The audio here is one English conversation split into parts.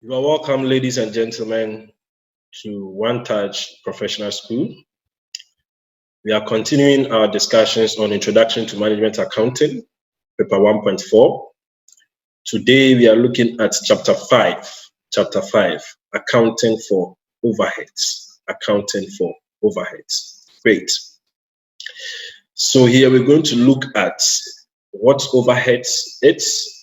You are welcome, ladies and gentlemen, to One Touch Professional School. We are continuing our discussions on Introduction to Management Accounting, paper 1.4. Today we are looking at chapter 5, accounting for overheads. Accounting for overheads. Great. So here we're going to look at what overheads is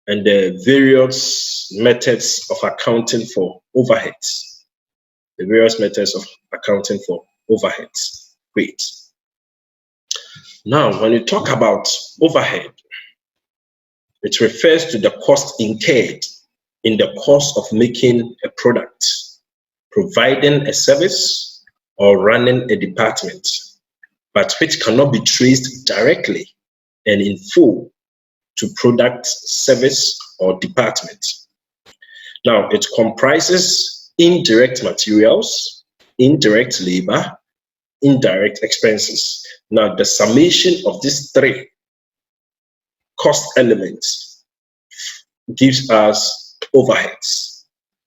and the various methods of accounting for overheads. The various methods of accounting for overheads. Great. Now, when you talk about overhead, it refers to the cost incurred in the course of making a product, providing a service, or running a department, but which cannot be traced directly and in full to product, service, or department. Now, it comprises indirect materials, indirect labor, indirect expenses. Now, the summation of these three cost elements gives us overheads.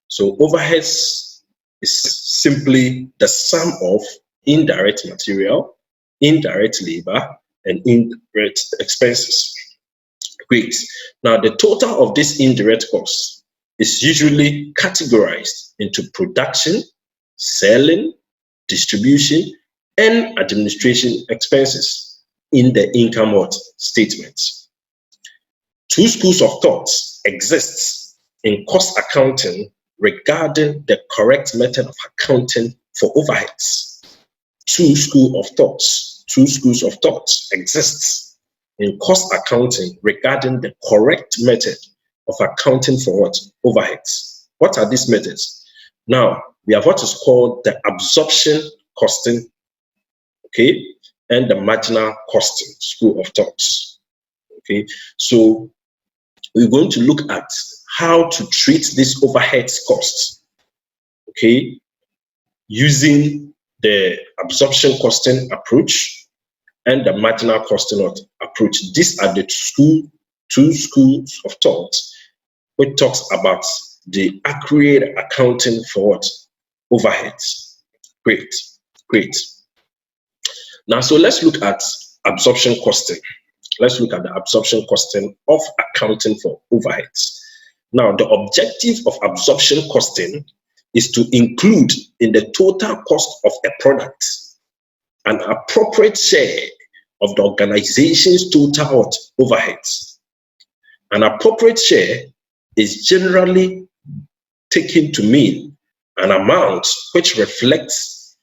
So, overheads is simply the sum of indirect material, indirect labor, and indirect expenses. Great. Now, the total of these indirect costs is usually categorized into production, selling, distribution, and administration expenses in the income statement. Two schools of thought exist in cost accounting regarding the correct method of accounting for overheads. Two schools of thought exist in cost accounting regarding the correct method of accounting for what? Overheads. What are these methods? Now, we have what is called the absorption costing, okay, and the marginal costing school of thoughts. Okay, so we're going to look at how to treat this overheads costs, okay, using the absorption costing approach and the marginal costing approach. These are the two schools of thought which talks about the accurate accounting for what? Overheads. Great, great. Now, so let's look at absorption costing. Let's look at the absorption costing of accounting for overheads. Now, the objective of absorption costing is to include in the total cost of a product an appropriate share of the organization's total overheads. An appropriate share is generally taken to mean an amount which reflects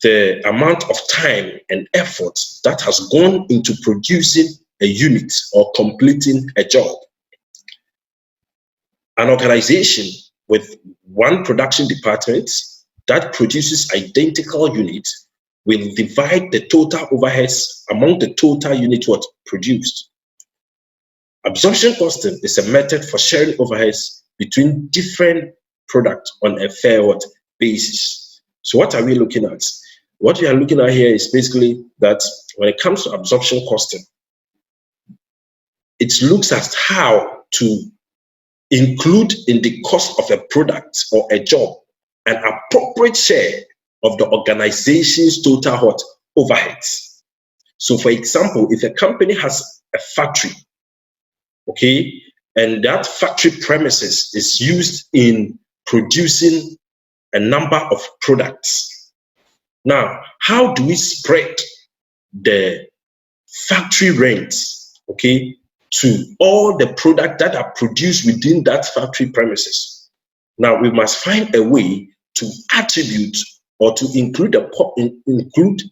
the amount of time and effort that has gone into producing a unit or completing a job. An organization with one production department that produces identical units will divide the total overheads among the total unit what produced. Absorption costing is a method for sharing overheads between different products on a fair basis. So what are we looking at? What we are looking at here is basically that when it comes to absorption costing, it looks at how to include in the cost of a product or a job an appropriate share of the organization's total overheads. So for example, if a company has a factory, okay, and that factory premises is used in producing a number of products. Now, how do we spread the factory rents, okay, to all the products that are produced within that factory premises? Now, we must find a way to attribute or to include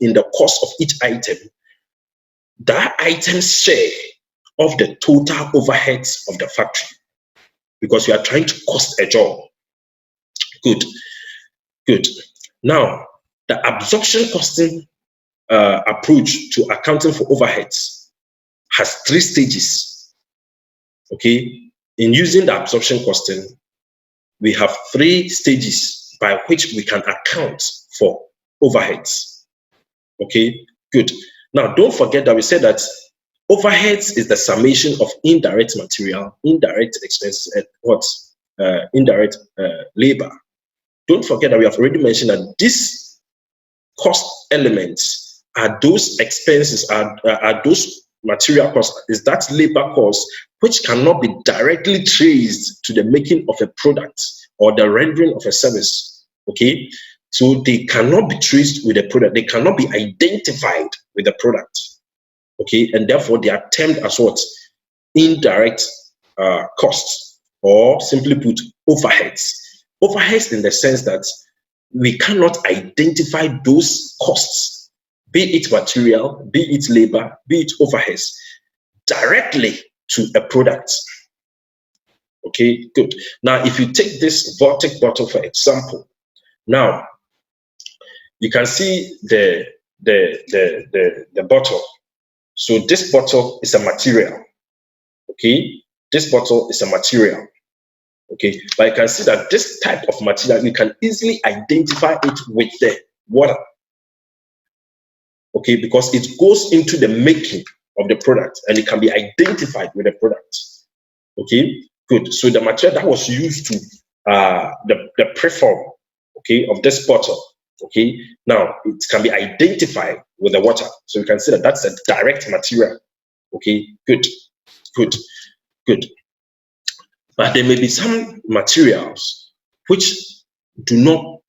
in the cost of each item that item's share of the total overheads of the factory, because we are trying to cost a job. Good, good. Now, the absorption costing approach to accounting for overheads has 3 stages. Okay, in using the absorption costing, we have 3 stages by which we can account for overheads. Okay, good. Now, don't forget that we said that overheads is the summation of indirect material, indirect expenses, and what? indirect labor, don't forget that we have already mentioned that these cost elements are those expenses, are those material costs, is that labor cost which cannot be directly traced to the making of a product or the rendering of a service. Okay, so they cannot be traced with a product, they cannot be identified with a product. Okay, and therefore they are termed as what? Indirect costs, or simply put, overheads. Overheads in the sense that we cannot identify those costs, be it material, be it labor, be it overheads, directly to a product. Okay, good. Now, if you take this Vortic bottle for example, now you can see the bottle. So this bottle is a material. Okay, this bottle is a material. Okay, but you can see that this type of material, you can easily identify it with the water. Okay, because it goes into the making of the product and it can be identified with the product. Okay, good. So the material that was used to the preform, okay, of this bottle, okay, now it can be identified with the water. So you can see that that's a direct material. Okay, good. But there may be some materials which do not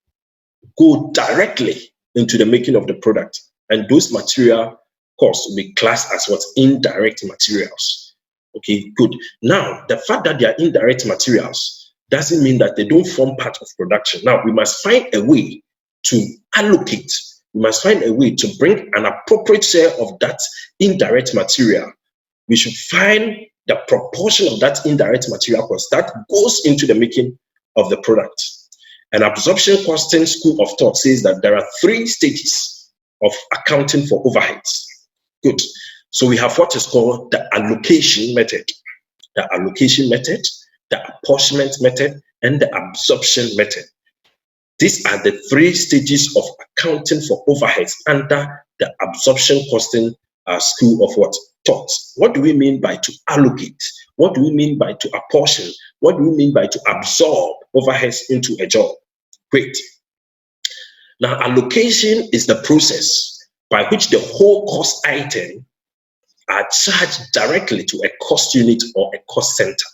go directly into the making of the product, and those material costs will be classed as what? Indirect materials. Okay, good. Now, the fact that they are indirect materials doesn't mean that they don't form part of production. Now, we must find a way to allocate, we must find a way to bring an appropriate share of that indirect material. We should find the proportion of that indirect material cost that goes into the making of the product. An absorption costing school of thought says that there are 3 stages of accounting for overheads. Good. So we have what is called the allocation method, the apportionment method, and the absorption method. These are the 3 stages of accounting for overheads under the absorption costing school of what? Thought. What do we mean by to allocate? What do we mean by to apportion? What do we mean by to absorb overheads into a job? Great. Now, allocation is the process by which the whole cost item are charged directly to a cost unit or a cost center.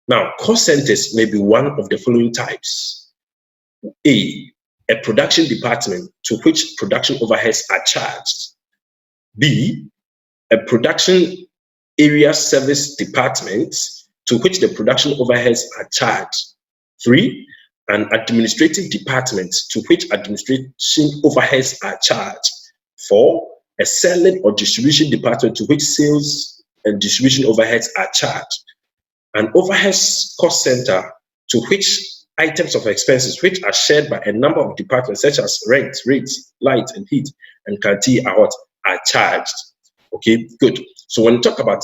Now, cost centers may be one of the following types. A production department to which production overheads are charged. B, a production area service department to which the production overheads are charged. 3, an administrative department to which administration overheads are charged. 4, a selling or distribution department to which sales and distribution overheads are charged. An overheads cost center to which items of expenses which are shared by a number of departments such as rent, rates, light and heat, and canteen are charged. Okay, good. So when we talk about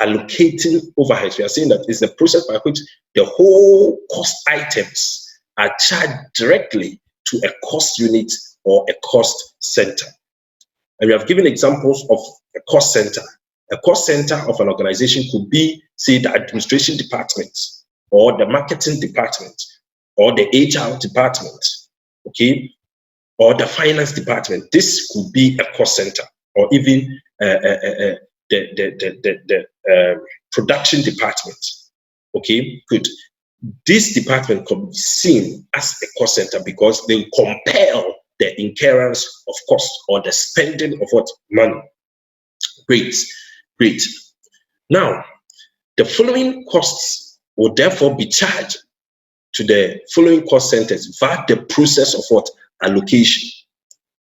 allocating overheads, we are saying that it's the process by which the whole cost items are charged directly to a cost unit or a cost center. And we have given examples of a cost center. A cost center of an organization could be, say, the administration department, or the marketing department, or the HR department, okay, or the finance department. This could be a cost center, or even the production department. Okay, good. This department can be seen as a cost center because they compel the incurrence of cost or the spending of what? Money. Great. Now, the following costs will therefore be charged to the following cost centers via the process of what? Allocation.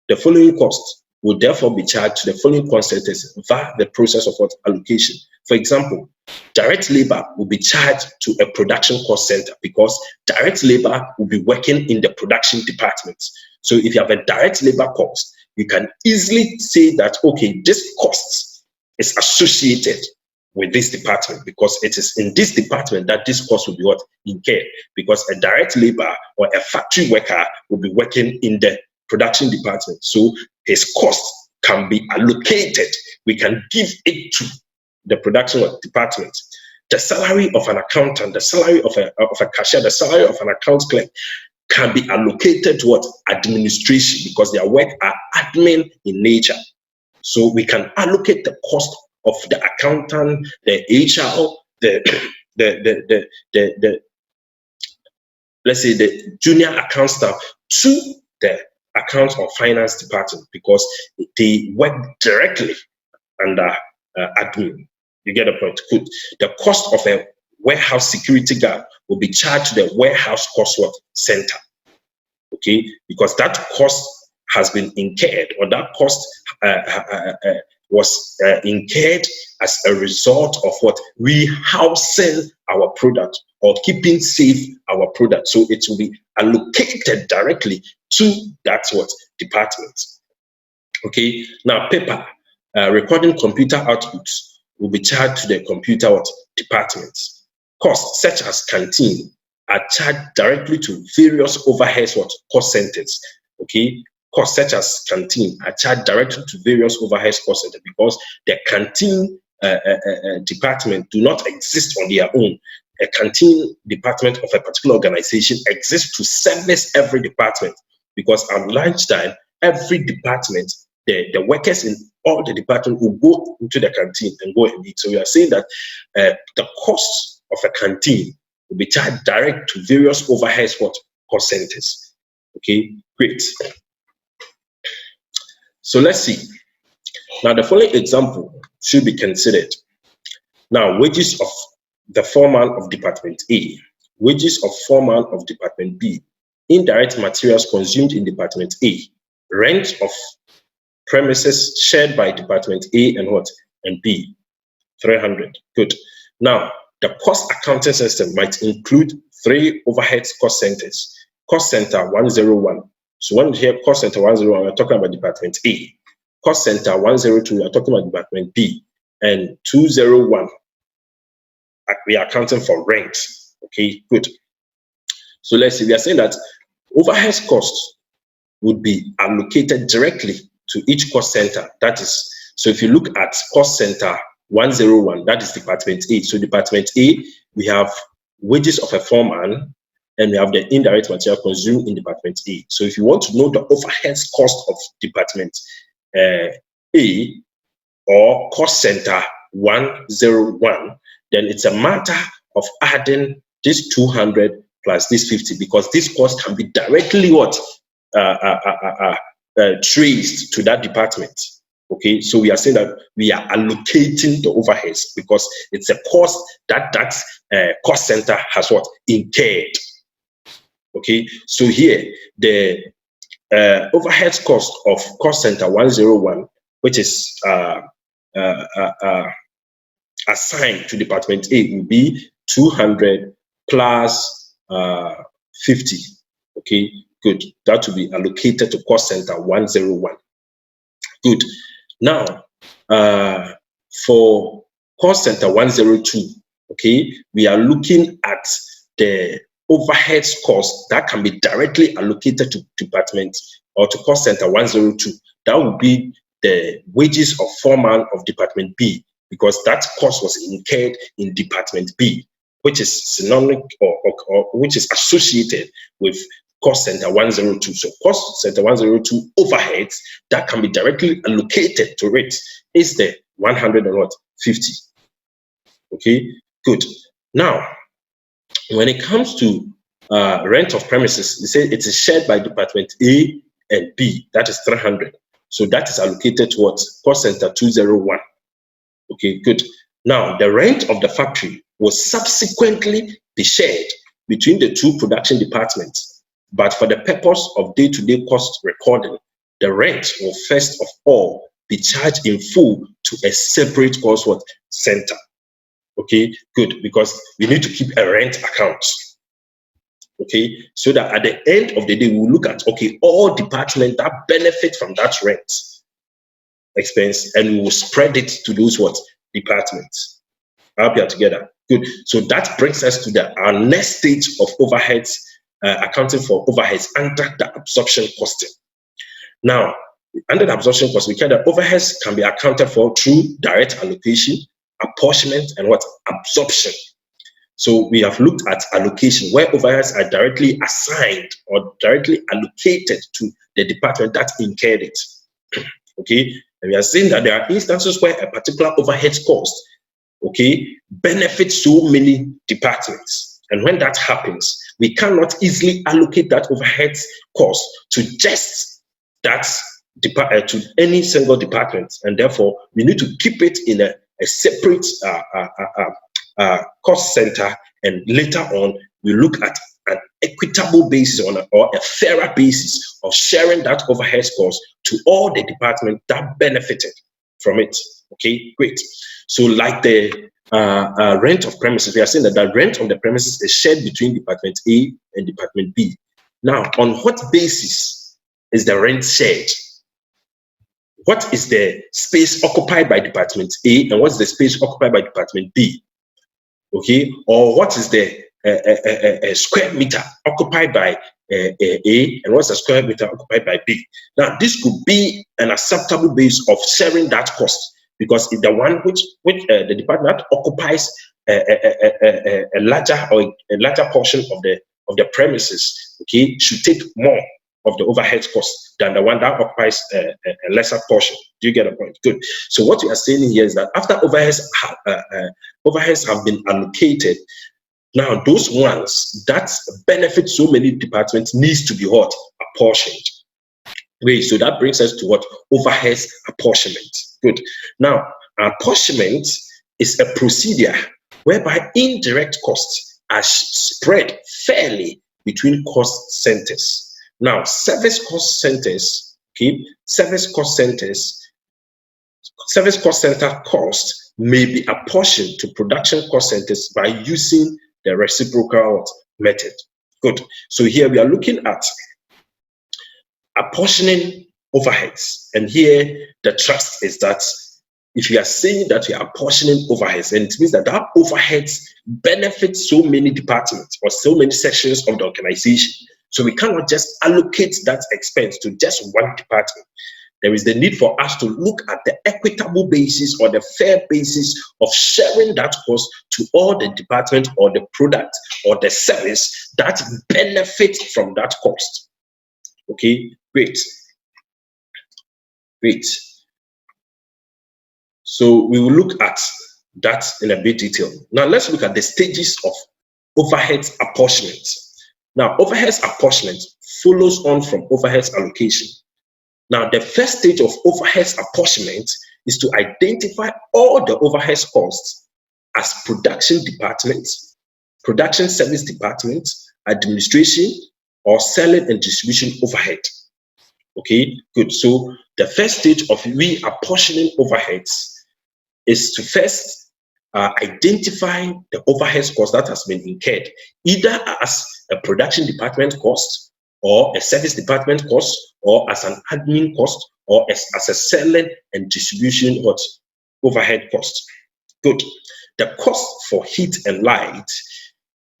The following costs will therefore be charged to the following cost centers via the process of what? Allocation. For example, direct labor will be charged to a production cost center because direct labor will be working in the production department. So if you have a direct labor cost, you can easily say that, okay, this cost is associated with this department because it is in this department that this cost will be what? Incurred, because a direct labor or a factory worker will be working in the production department. So his cost can be allocated. We can give it to the production department. the salary of an accountant, the salary of a cashier, the salary of an account clerk can be allocated to what? Administration, because their work are admin in nature. So we can allocate the cost of the accountant, the HR, the let's say the junior account staff to the account or finance department, because they work directly under admin. You get the point? Good. The cost of a warehouse security guard will be charged to the warehouse cost center. Okay, because that cost has been incurred, or that cost was incurred as a result of what? Rehousing our product or keeping safe our product. So it will be allocated directly to that department. Okay, now paper, recording computer outputs will be charged to the computer department. Costs such as canteen are charged directly to various overheads cost centers. Okay, costs such as canteen are charged directly to various overheads cost centers, because the canteen department do not exist on their own. A canteen department of a particular organization exists to service every department, because at lunchtime, every department, the workers in all the departments will go into the canteen and go and eat. So we are saying that the cost of a canteen will be charged direct to various overheads cost centers. Okay, great. So let's see. Now the following example should be considered. Now, wages of the foreman of Department A, wages of foreman of Department B, indirect materials consumed in Department A, rent of premises shared by Department A and B, 300. Good. Now, the cost accounting system might include 3 overhead cost centers. Cost center 101. So when we hear cost center 101, we're talking about Department A. Cost center 102, we're talking about Department B. And 201, we are accounting for rent. Okay, good. So let's see, we are saying that overhead costs would be allocated directly to each cost center. That is, so if you look at cost center 101, that is Department A. So Department A, we have wages of a foreman, and we have the indirect material consumed in Department A. So if you want to know the overhead cost of Department A or cost center 101, then it's a matter of adding this 200 plus this 50, because this cost can be directly traced to that department. Okay, so we are saying that we are allocating the overheads because it's a cost that cost center has incurred. Okay, so here the overhead cost of cost center 101, which is assigned to Department A, will be 200 plus 50. Okay, good. That will be allocated to cost center 101. Good. Now, for cost center 102, okay, we are looking at the overhead cost that can be directly allocated to department or to cost center 102. That would be the wages of foreman of Department B, because that cost was incurred in Department B, which is synonymous or which is associated with cost center 102. So cost center 102 overheads that can be directly allocated to it is the 150. Okay, good. Now, when it comes to rent of premises, they say it is shared by Department A and B, that is 300. So that is allocated towards cost center 201. Okay, good. Now, the rent of the factory will subsequently be shared between the 2 production departments. But for the purpose of day-to-day cost recording, the rent will first of all be charged in full to a separate cost center. Okay, good, because we need to keep a rent account. Okay, so that at the end of the day, we'll look at, okay, all departments that benefit from that rent expense, and we will spread it to those departments. I hope you are together. Good. So that brings us to our next stage of overheads, accounting for overheads under the absorption costing. Now, under the absorption cost, we can the overheads can be accounted for through direct allocation, apportionment, and what? Absorption. So we have looked at allocation, where overheads are directly assigned or directly allocated to the department that incurred it. Okay, and we are saying that there are instances where a particular overhead cost, okay, benefits so many departments. And when that happens, we cannot easily allocate that overhead cost to just that to any single department, and therefore we need to keep it in a separate cost center, and later on we look at an equitable basis or a fairer basis of sharing that overhead cost to all the departments that benefited from it. Okay, great. So like the rent of premises, we are saying that the rent of the premises is shared between Department A and Department B. Now, on what basis is the rent shared? What is the space occupied by Department A and what's the space occupied by Department B? Okay, or what is the square meter occupied by A and what's the square meter occupied by B? Now, this could be an acceptable base of sharing that cost, because if the one which the department occupies a larger portion of the premises, okay, should take more of the overhead cost than the one that occupies a lesser portion. Do you get a point? Good. So what we are saying here is that after overheads have been allocated, now those ones that benefit so many departments needs to be what? Apportioned. Great. So that brings us to what? Overheads apportionment. Good. Now, apportionment is a procedure whereby indirect costs are spread fairly between cost centers. Now, service cost centers cost may be apportioned to production cost centers by using the reciprocal method. Good. So here we are looking at apportioning overheads, and here the trust is that if you are saying that you are apportioning overheads, then it means that that overheads benefit so many departments or so many sections of the organization. So we cannot just allocate that expense to just one department. There is the need for us to look at the equitable basis or the fair basis of sharing that cost to all the departments or the product or the service that benefit from that cost. Okay, great. Great. So we will look at that in a bit detail. Now let's look at the stages of overheads apportionment. Now, overheads apportionment follows on from overheads allocation. Now, the first stage of overheads apportionment is to identify all the overheads costs as production departments, production service departments, administration, or selling and distribution overhead. Okay, good. So the first stage of reapportioning overheads is to first identify the overhead cost that has been incurred, either as a production department cost, or a service department cost, or as an admin cost, or as a selling and distribution overhead cost. Good. The cost for heat and light,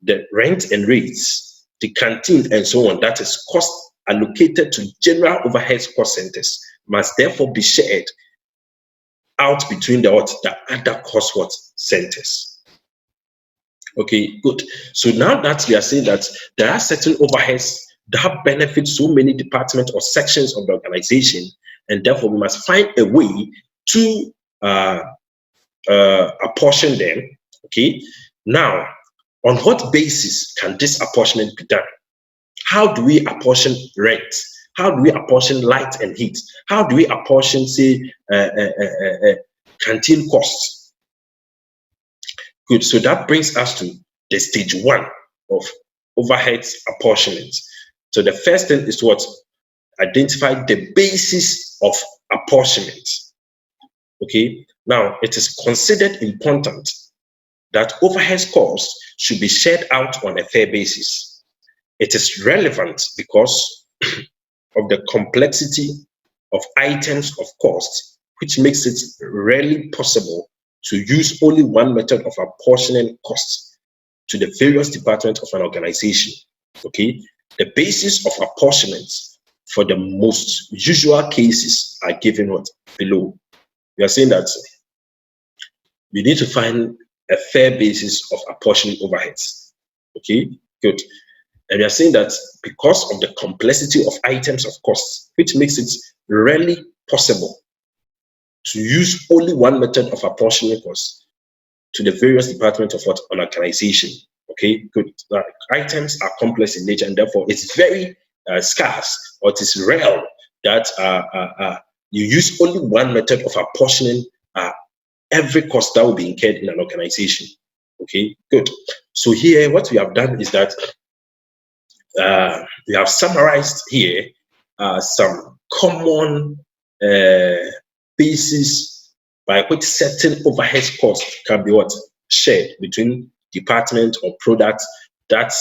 the rent and rates, the canteen, and so on, that is cost allocated to general overhead cost centers, must therefore be shared out between the other cost centers. Okay, good. So now that we are saying that there are certain overheads that benefit so many departments or sections of the organization, and therefore we must find a way to apportion them. Okay, now on what basis can this apportionment be done? How do we apportion rent? How do we apportion light and heat? How do we apportion, say, canteen costs? Good. So that brings us to the stage one of overheads apportionment. So the first thing is to identify the basis of apportionment. Okay. Now, it is considered important that overhead costs should be shared out on a fair basis. It is relevant because of the complexity of items of cost, which makes it rarely possible to use only one method of apportioning costs to the various departments of an organization. Okay, the basis of apportionment for the most usual cases are given below. We are saying that we need to find a fair basis of apportioning overheads. Okay, good. And we are saying that because of the complexity of items of cost, which makes it rarely possible to use only one method of apportioning costs to the various departments of what an organization. Okay, good. Items are complex in nature, and therefore it's very scarce, or it is rare that you use only one method of apportioning every cost that will be incurred in an organization. Okay, good. So here, what we have done is that we have summarized here some common basis by which certain overhead costs can be what shared between department or products that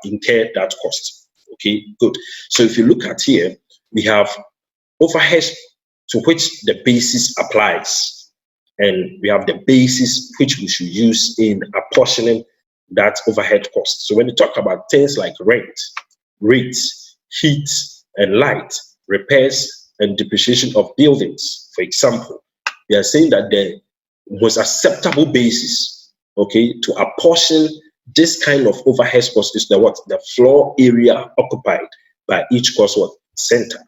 incur that cost. Okay, good. So if you look at here, we have overheads to which the basis applies, and we have the basis which we should use in apportioning that overhead cost. So when you talk about things like rent, rates, heat and light, repairs and depreciation of buildings, for example, we are saying that the most acceptable basis, okay, to apportion this kind of overhead cost is the floor area occupied by each cost center.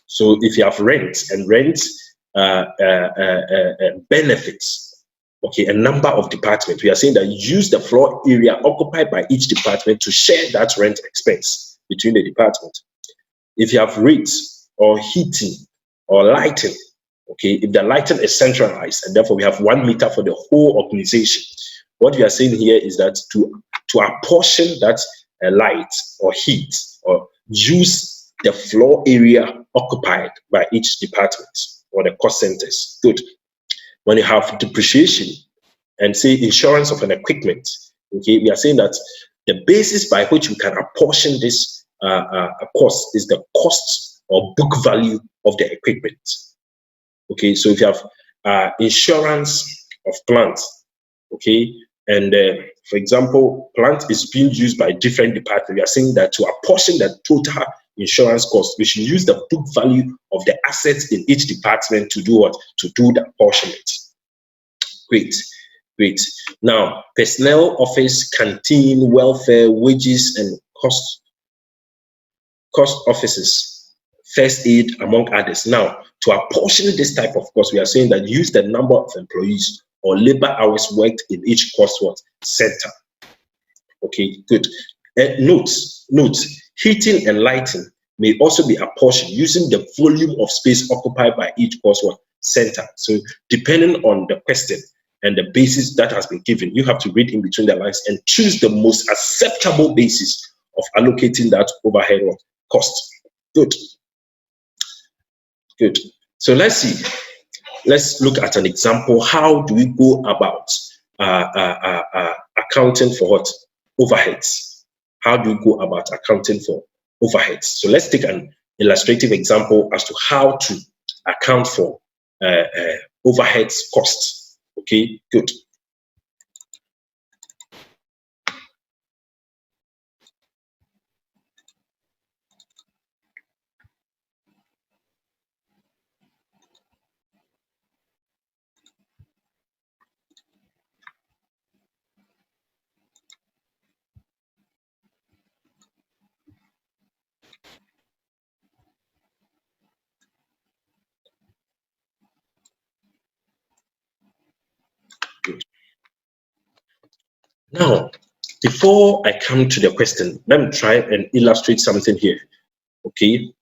So if you have rent and rent benefits, okay, a number of departments, we are saying that use the floor area occupied by each department to share that rent expense between the department. If you have rates or heating or lighting, okay, if the lighting is centralized and therefore we have 1 meter for the whole organization, what we are saying here is that to apportion that light or heat or use the floor area occupied by each department or the cost centers. Good. When you have depreciation and say insurance of an equipment, okay, we are saying that the basis by which we can apportion this cost is the cost or book value of the equipment. Okay, so if you have insurance of plant, okay, and for example, plant is being used by different departments, we are saying that to apportion the total insurance cost, we should use the book value of the assets in each department to do what? To do the apportionment. Great, great. Now, personnel, office, canteen, welfare, wages, and cost offices, first aid, among others. Now, to apportion this type of cost, we are saying that use the number of employees or labor hours worked in each cost center. Okay, good. Note, heating and lighting may also be apportioned using the volume of space occupied by each cost center. So depending on the question and the basis that has been given, you have to read in between the lines and choose the most acceptable basis of allocating that overhead cost. Good. Good. So let's see. Let's look at an example. How do we go about accounting for what? Overheads. How do we go about accounting for overheads? So let's take an illustrative example as to how to account for overheads costs. Okay, good. Now, before I come to the question, let me try and illustrate something here. Okay.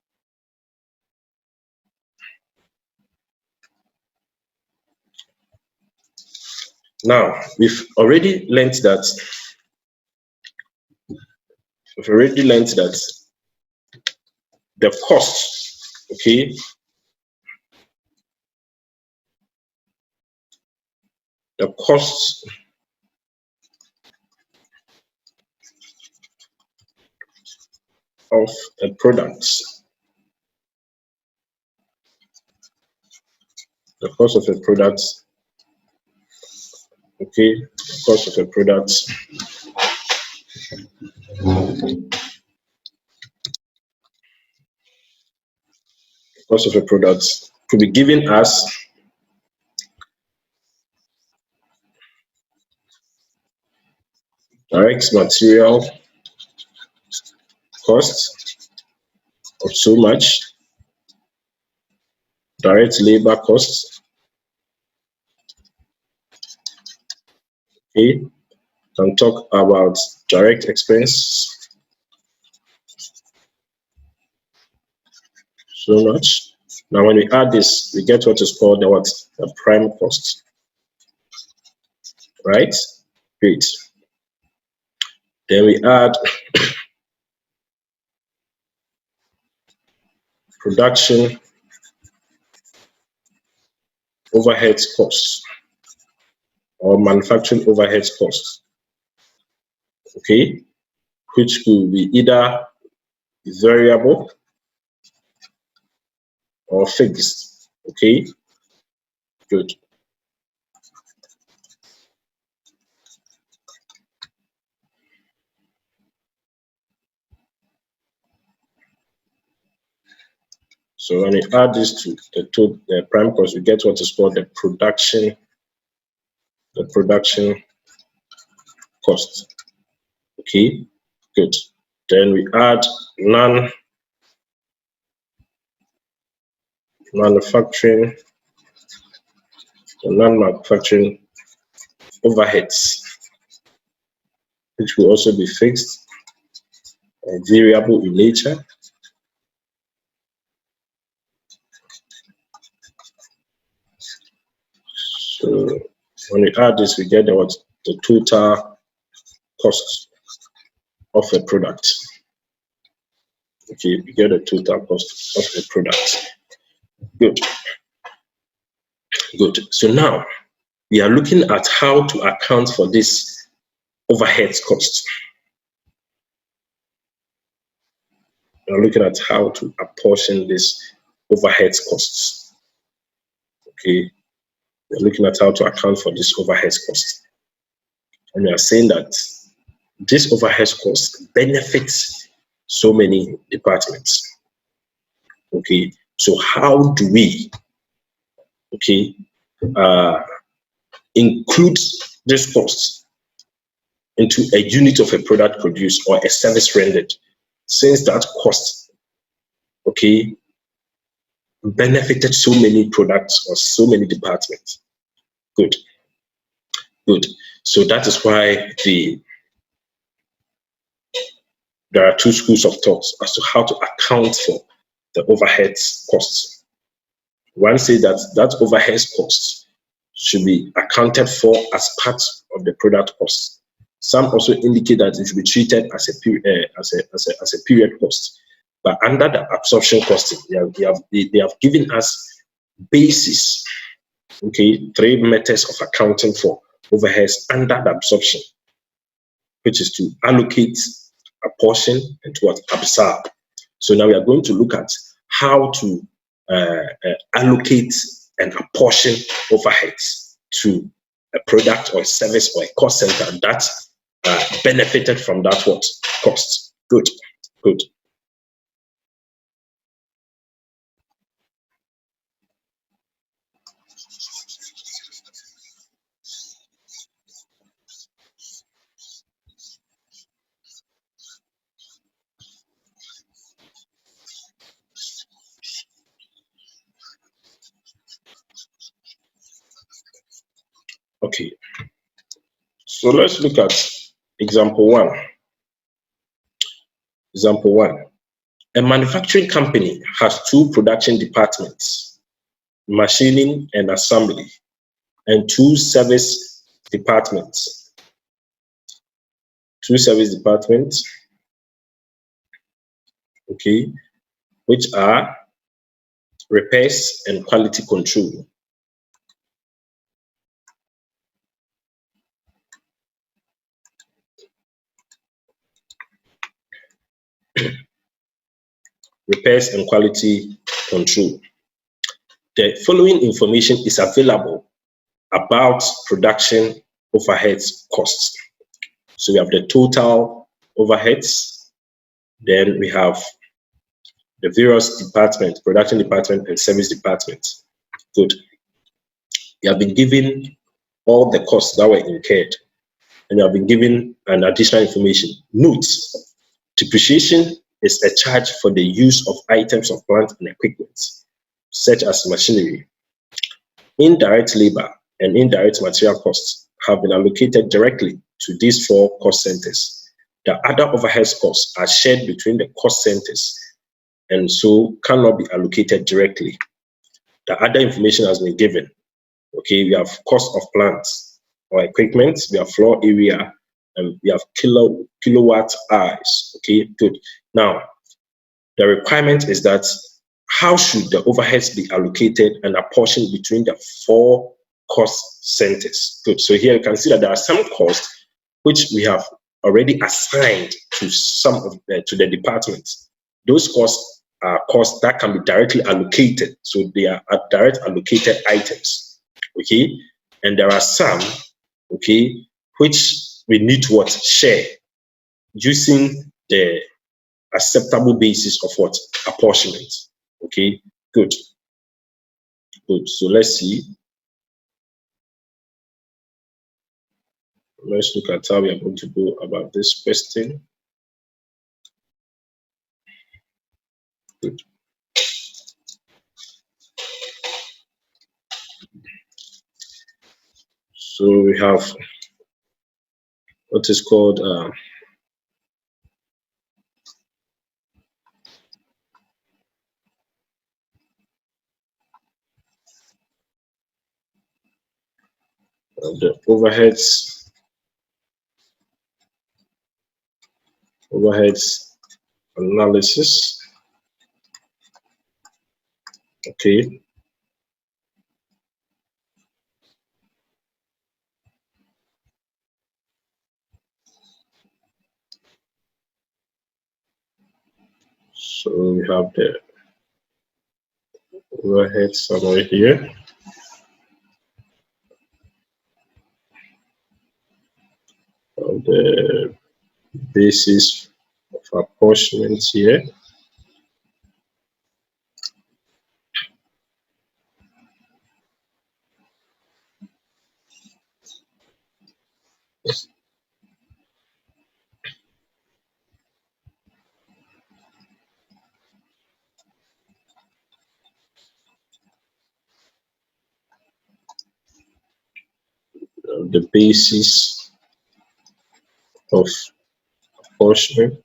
Now, we've already learned that the cost, okay, the cost of a product, the cost of a product, okay, the cost of a product could be given as direct material cost of so much, direct labor costs. Okay, can talk about direct expense so much. Now when we add this, we get what is called the prime cost, right? Great. Then we add production overhead costs or manufacturing overhead costs, okay, which could be either variable or fixed, okay, good. So when we add this to the prime cost, we get what is called the production cost, okay, good. Then we add non-manufacturing overheads, which will also be fixed or variable in nature. So when we add this, we get the total cost of a product. Okay, we get the total cost of a product. Good. Good. So now we are looking at how to account for this overhead cost. We are looking at how to apportion this overhead costs. Okay, we are looking at how to account for this overhead cost. And we are saying that this overhead cost benefits so many departments. Okay, so how do we, okay, include this cost into a unit of a product produced or a service rendered, since that cost, okay, benefited so many products or so many departments? Good, good. So that is why there are two schools of thought as to how to account for the overhead costs. One says that overhead cost should be accounted for as part of the product cost. Some also indicate that it should be treated as a period cost. But under the absorption costing, they have given us basis, okay, 3 methods of accounting for overheads under the absorption, which is to allocate, apportion, and to absorb. So now we are going to look at how to allocate and apportion overheads to a product or a service or a cost center that benefited from that cost. Good, good. Okay, so let's look at example 1. Example 1. A manufacturing company has 2 production departments, machining and assembly, and 2 service departments. 2 service departments, okay, which are repairs and quality control. Repairs and quality control. The following information is available about production overheads costs. So we have the total overheads, then we have the various departments, production department and service department. Good. We have been given all the costs that were incurred and you have been given an additional information. Note, depreciation is a charge for the use of items of plant and equipment, such as machinery. Indirect labor and indirect material costs have been allocated directly to these four cost centers. The other overhead costs are shared between the cost centers and so cannot be allocated directly. The other information has been given. Okay, we have cost of plants or equipment, we have floor area, and we have kilowatt hours. Okay, good. Now, the requirement is that how should the overheads be allocated and apportioned between the four cost centers? Good. So here you can see that there are some costs which we have already assigned to some of to the departments. Those costs are costs that can be directly allocated. So they are direct allocated items. Okay, and there are some, okay, which we need to what share using the acceptable basis of what apportionment. Okay, good. So let's see. Let's look at how we are going to go about this question. Good. So we have what is called the overheads analysis. Okay. So we have the overhead somewhere here. Of the basis of apportionment here. The basis of apportionment.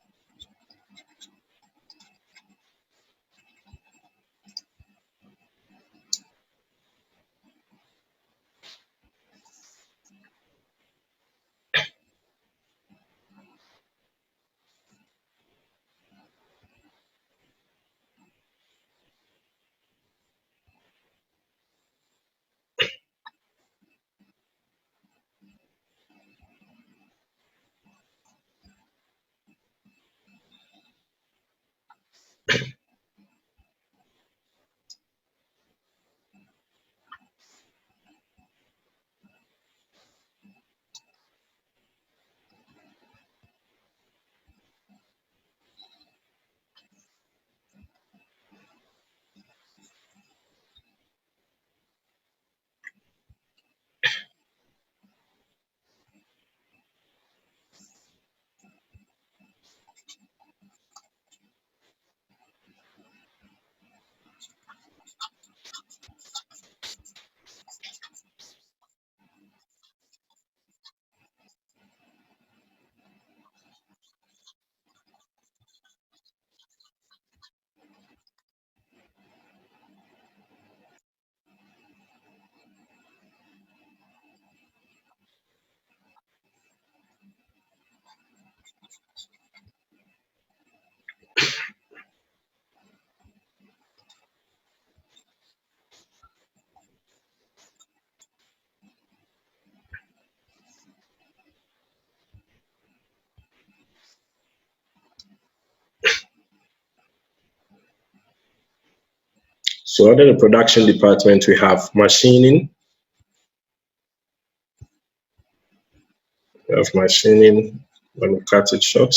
So under the production department, we have machining. We have machining when we cut it short.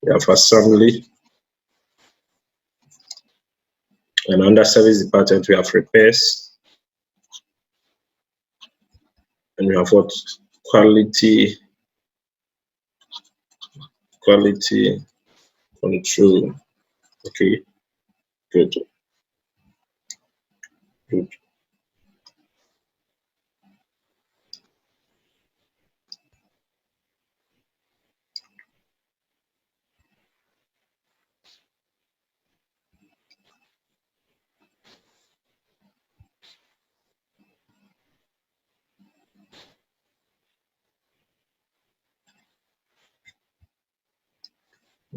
We have assembly. And under service department, we have repairs. And we have what? Quality quality control. Okay, good, good,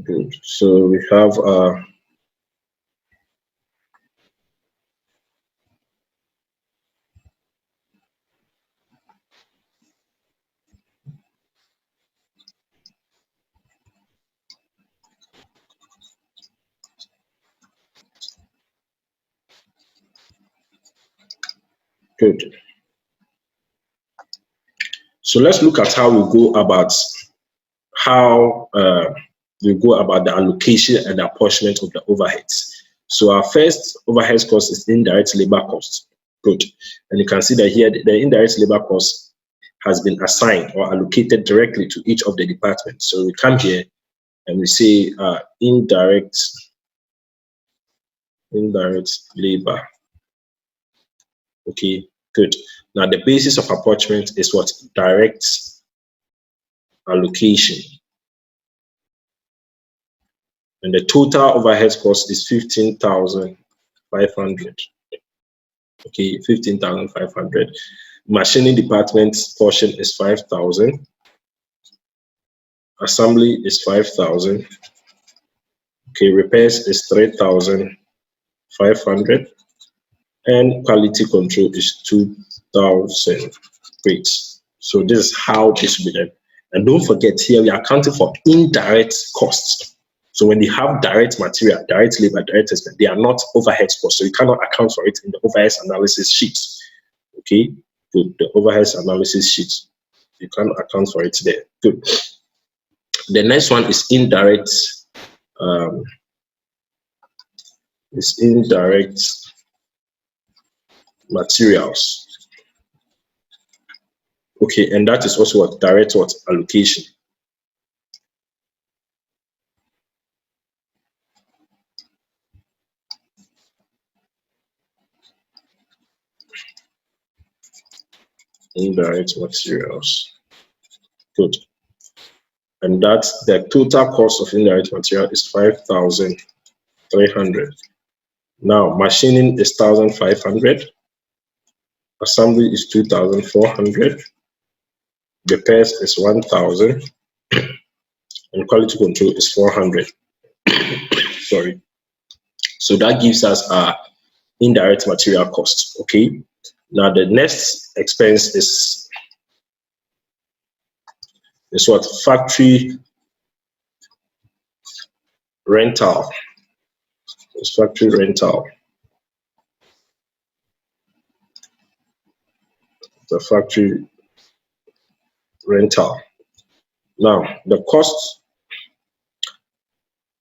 good. So we have good. So let's look at how we go about the allocation and apportionment of the overheads. So our first overhead cost is indirect labor cost. Good. And you can see that here the indirect labor cost has been assigned or allocated directly to each of the departments. So we come here and we say indirect labor. Okay, good. Now the basis of apportionment is what? Direct allocation. And the total overhead cost is 15,500. Okay, 15,500. Machining department's portion is 5,000. Assembly is 5,000. Okay, repairs is 3,500. And quality control is 2,000. Great. So this is how this will be done. And don't forget here, we are accounting for indirect costs. So when you have direct material, direct labor, direct expense, they are not overhead costs. So you cannot account for it in the overheads analysis sheet. Okay, good. The overheads analysis sheet, you can't account for it there. Good. The next one is indirect. Indirect materials. Okay, and that is also what direct what allocation. Indirect materials. Good. And that's the total cost of indirect material is 5,300. Now machining is 1,500. Assembly is 2,400. Repairs is 1,000. And quality control is 400. Sorry. So that gives us our indirect material cost. Okay. Now the next expense is what? Factory rental. It's factory rental. The factory rental. Now the cost.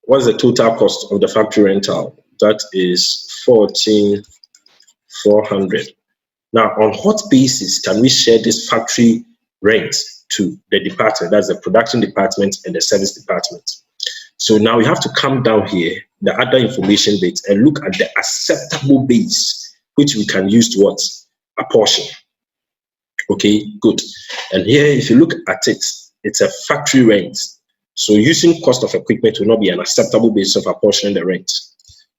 What's the total cost of the factory rental? That is 14,400. Now, on what basis can we share this factory rent to the department? That's the production department and the service department. So now we have to come down here, the other information bit, and look at the acceptable base, which we can use to what? Apportion. Okay, good. And here, if you look at it, it's a factory rent. So using cost of equipment will not be an acceptable basis of apportioning the rent.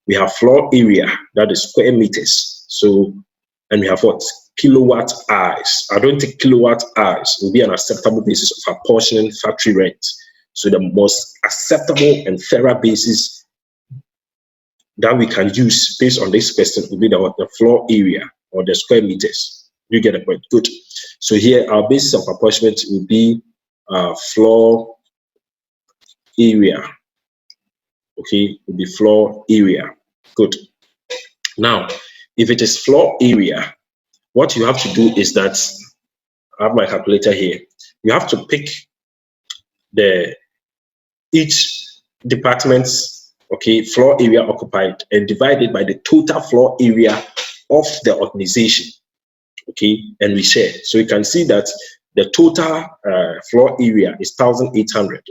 We have floor area, that is square meters. So, and we have what? Kilowatt hours. I don't think kilowatt hours will be an acceptable basis of apportioning factory rent. So the most acceptable and fairer basis that we can use based on this question will be the floor area or the square meters. You get the point? Good. So here our basis of apportionment will be floor area. Okay, will be floor area. Good. Now, if it is floor area, what you have to do is that I have my calculator here. You have to pick each department's floor area occupied and divide it by the total floor area of the organization. Okay, and we share. So you can see that the total floor area is 1,800.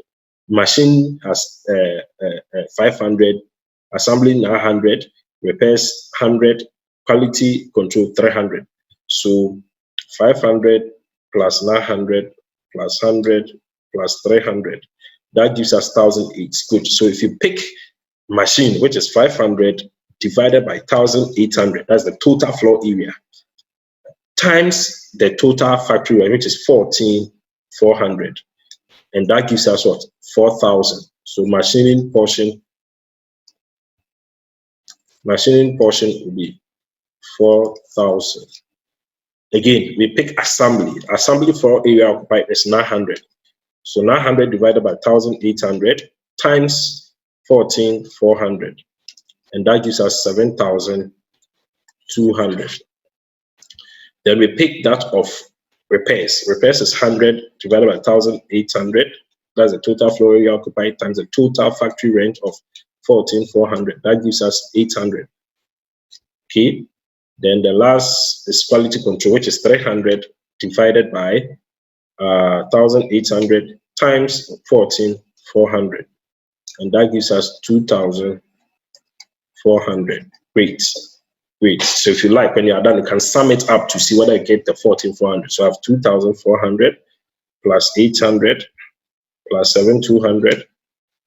machine has 500, assembly 900, repairs 100, quality control 300. So 500 plus 900 plus 100 plus 300, that gives us 1008. Good. So if you pick machine, which is 500 divided by 1800, that's the total floor area, times the total factory rent, which is 14,400, and that gives us what? 4,000. So machining portion will be 4,000. Again, we pick assembly. Assembly floor area occupied is 900. So 900 divided by 1800 times 14,400, and that gives us 7,200. Then we pick that of repairs. Repairs is 100 divided by 1800. That's the total floor area occupied times the total factory rent of 14,400. That gives us 800. Okay. Then the last is quality control, which is 300 divided by 1800 times 14,400, and that gives us 2,400. Great. So if you like, when you are done, you can sum it up to see whether you get the 14,400. So I have 2,400 plus 800 plus 7,200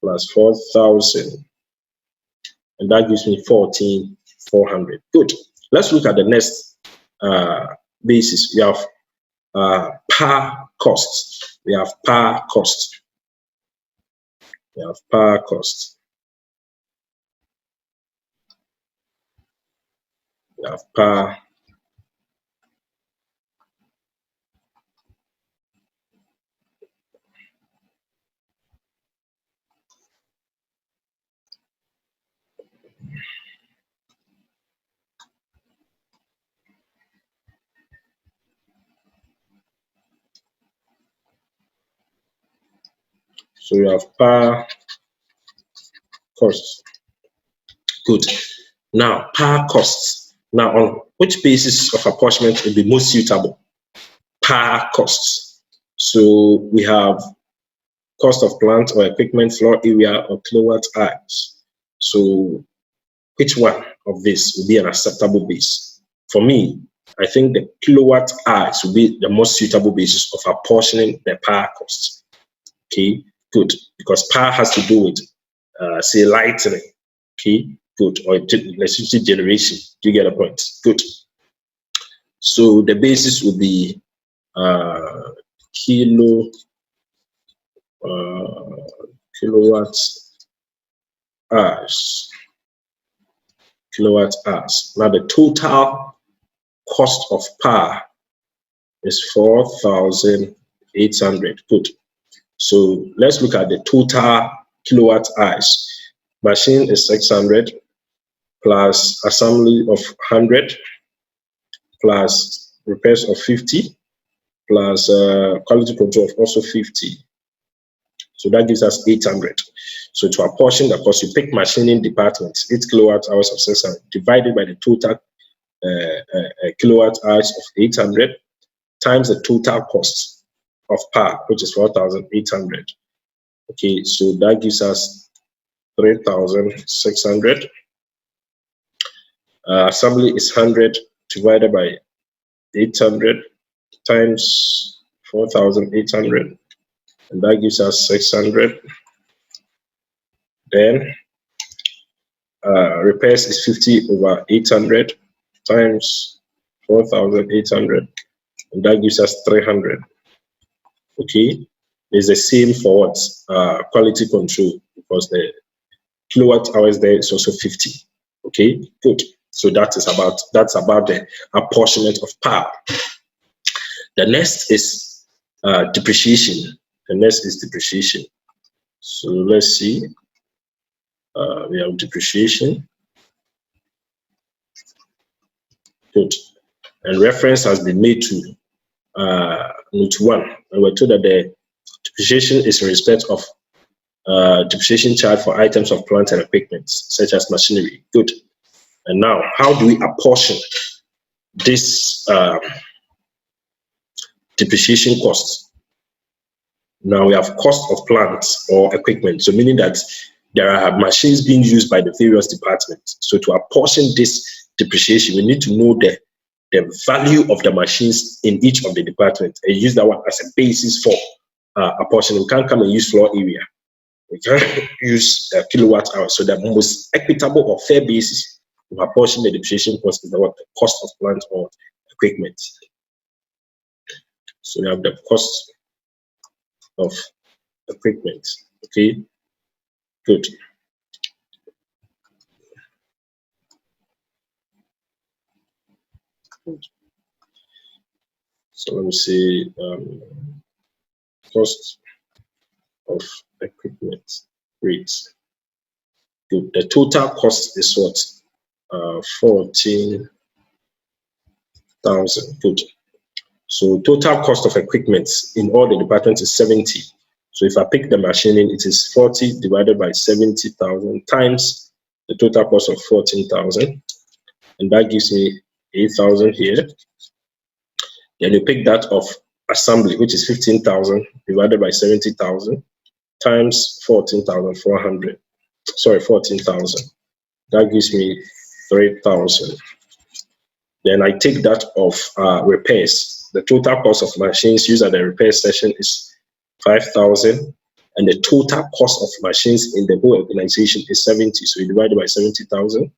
plus 4,000, and that gives me 14,400. Good. Let's look at the next basis. We have per cost. We have per cost. We have per cost. We have per. So we have per cost. Good. Now, per cost. Now, on which basis of apportionment will be most suitable? Per cost. So we have cost of plant or equipment, floor area, or kilowatt hours. So which one of this will be an acceptable base? For me, I think the kilowatt hours will be the most suitable basis of apportioning the power cost. Okay, good, because power has to do with, say, lighting. Okay, good, or electricity generation. Do you get a point? Good. So the basis will be kilowatt hours. Kilowatt hours. Now the total cost of power is 4,800. Good. So let's look at the total kilowatt hours. Machine is 600 plus assembly of 100 plus repairs of 50 plus quality control of also 50. So that gives us 800. So to apportion the cost, you pick machining department, 8 kilowatt hours of 600 divided by the total kilowatt hours of 800 times the total cost of power, which is 4,800. Okay, so that gives us 3,600. Assembly is 100 divided by 800 times 4,800, and that gives us 600. Then repairs is 50 over 800 times 4,800, and that gives us 300. Okay, it's the same for what quality control, because the kilowatt hours there is also 50. Okay, good. So that's about the apportionment of power. The next is depreciation. The next is depreciation. So let's see. We have depreciation. Good. And reference has been made to note 1. And we're told that the depreciation is in respect of depreciation charge for items of plant and equipment, such as machinery. Good. And now, how do we apportion this depreciation cost? Now we have cost of plant or equipment. So meaning that there are machines being used by the various departments. So to apportion this depreciation, we need to know the value of the machines in each of the departments and use that one as a basis for apportioning. We can't come and use floor area. We can't use kilowatt hours. So the most equitable or fair basis to apportion the depreciation cost is the cost of plant or equipment. So we have the cost of equipment. Okay, good. So let me see, cost of equipment rates. Good. The total cost is what? 14,000. Good. So total cost of equipment in all the departments is 70. So if I pick the machining, it is 40 divided by 70,000 times the total cost of 14,000, and that gives me 8,000 here. Then you pick that of assembly, which is 15,000 divided by 70,000 times 14,400. Sorry, 14,000. That gives me 3,000. Then I take that of repairs. The total cost of machines used at the repair session is 5,000, and the total cost of machines in the whole organization is 70. So you divide it by 70,000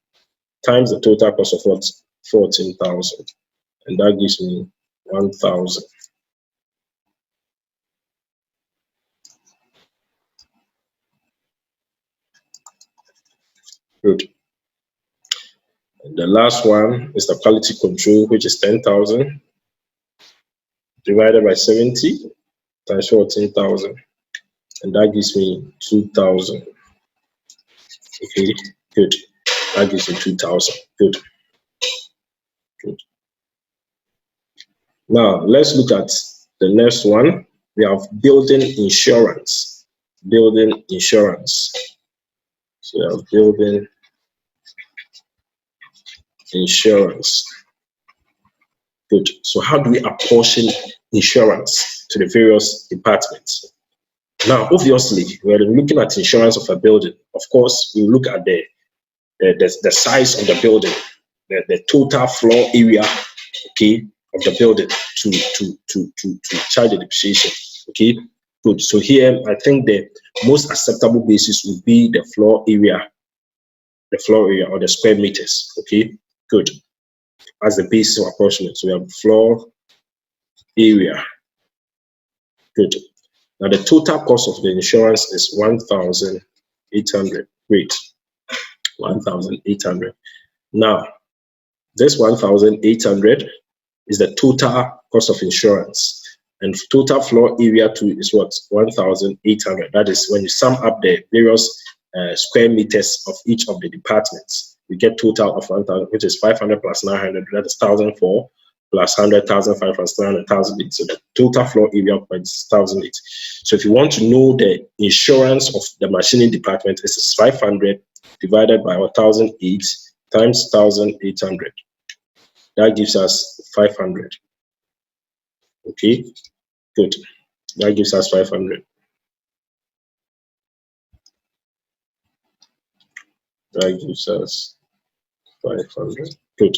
times the total cost of what? 14,000, and that gives me 1,000. Good. And the last one is the quality control, which is 10,000 divided by 70 times 14,000, and that gives me 2,000. Okay, good. That gives me 2,000. Good. Good. Now let's look at the next one. We have building insurance. Building insurance. So we have building insurance. Good. So how do we apportion insurance to the various departments? Now, obviously, we're looking at insurance of a building. Of course, we look at the size of the building, the total floor area, okay, of the building to charge the depreciation. Okay, good. So here, I think the most acceptable basis would be the floor area or the square meters. Okay, good. As the basis of apportionment, so we have floor area. Good. Now the total cost of the insurance is 1,800. Great. 1,800. Now, this 1,800 is the total cost of insurance, and total floor area too is what? 1,800. That is when you sum up the various square meters of each of the departments, we get total of 1,000, which is 500 plus 900. That is 1,004 plus 100, 1,500 plus 300, 1,008. So the total floor area is 1,008. So if you want to know the insurance of the machining department, it is 500 divided by 1,008 times 1,800. That gives us 500. Okay, good. That gives us 500. That gives us 500. Good.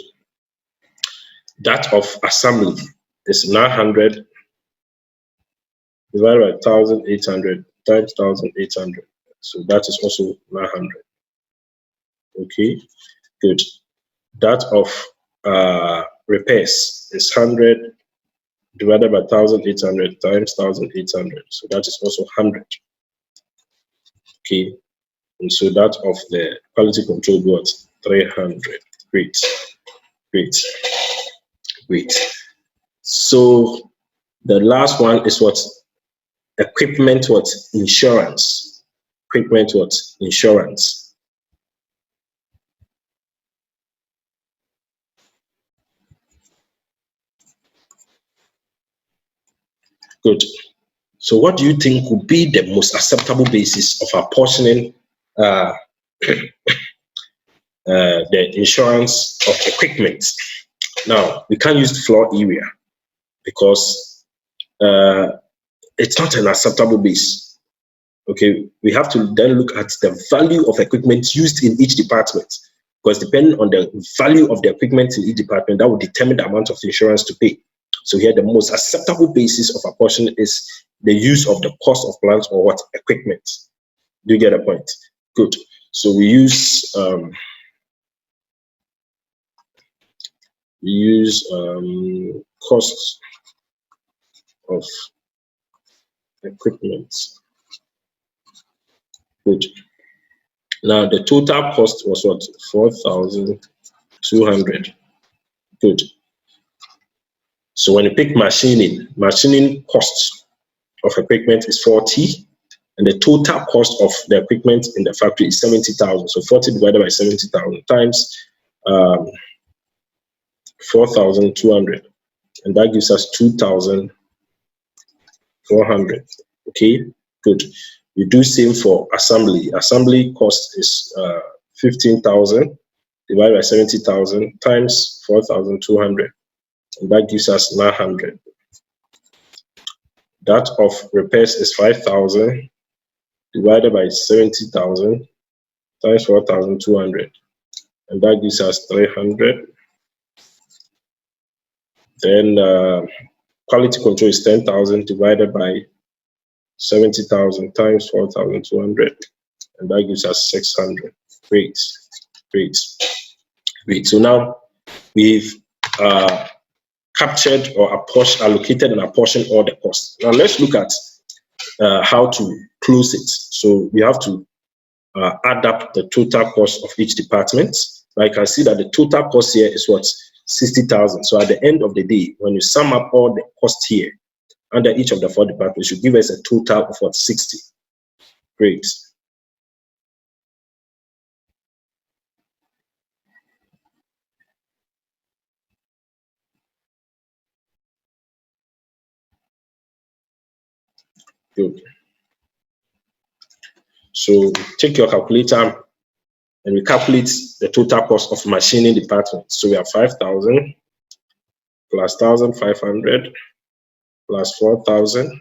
That of assembly is 900 divided by 1,800 times 1,800. So that is also 900. Okay, good. That of repairs is 100 divided by 1,800 times 1,800. So that is also 100. Okay, and so that of the quality control what? 300. Great, great, great. So the last one is what? Equipment what? Insurance. Equipment what? Insurance. Good. So what do you think would be the most acceptable basis of apportioning the insurance of equipment? Now, we can't use floor area because it's not an acceptable base. Okay, we have to then look at the value of equipment used in each department, because depending on the value of the equipment in each department, that will determine the amount of insurance to pay. So here, the most acceptable basis of apportionment is the use of the cost of plant or what equipment. Do you get a point? Good. So we use cost of equipment. Good. Now the total cost was what? 4,200. Good. So when you pick machining cost of equipment is 40, and the total cost of the equipment in the factory is 70,000. So 40 divided by 70,000 times 4,200, and that gives us 2,400. Okay, good. You do same for assembly. Assembly cost is 15,000 divided by 70,000 times 4,200, and that gives us 900. That of repairs is 5,000 divided by 70,000 times 4,200, and that gives us 300. Then quality control is 10,000 divided by 70,000 times 4,200, and that gives us 600. Great. So now we've captured or allocated and apportioned all the costs. Now let's look at how to close it. So we have to add up the total cost of each department. Now you can see that the total cost here is what? 60,000. So at the end of the day, when you sum up all the costs here under each of the 4 departments, it should give us a total of what? 60. Great. Good. So take your calculator and we calculate the total cost of machining department. So we have 5,000 plus 1,500 plus 4,000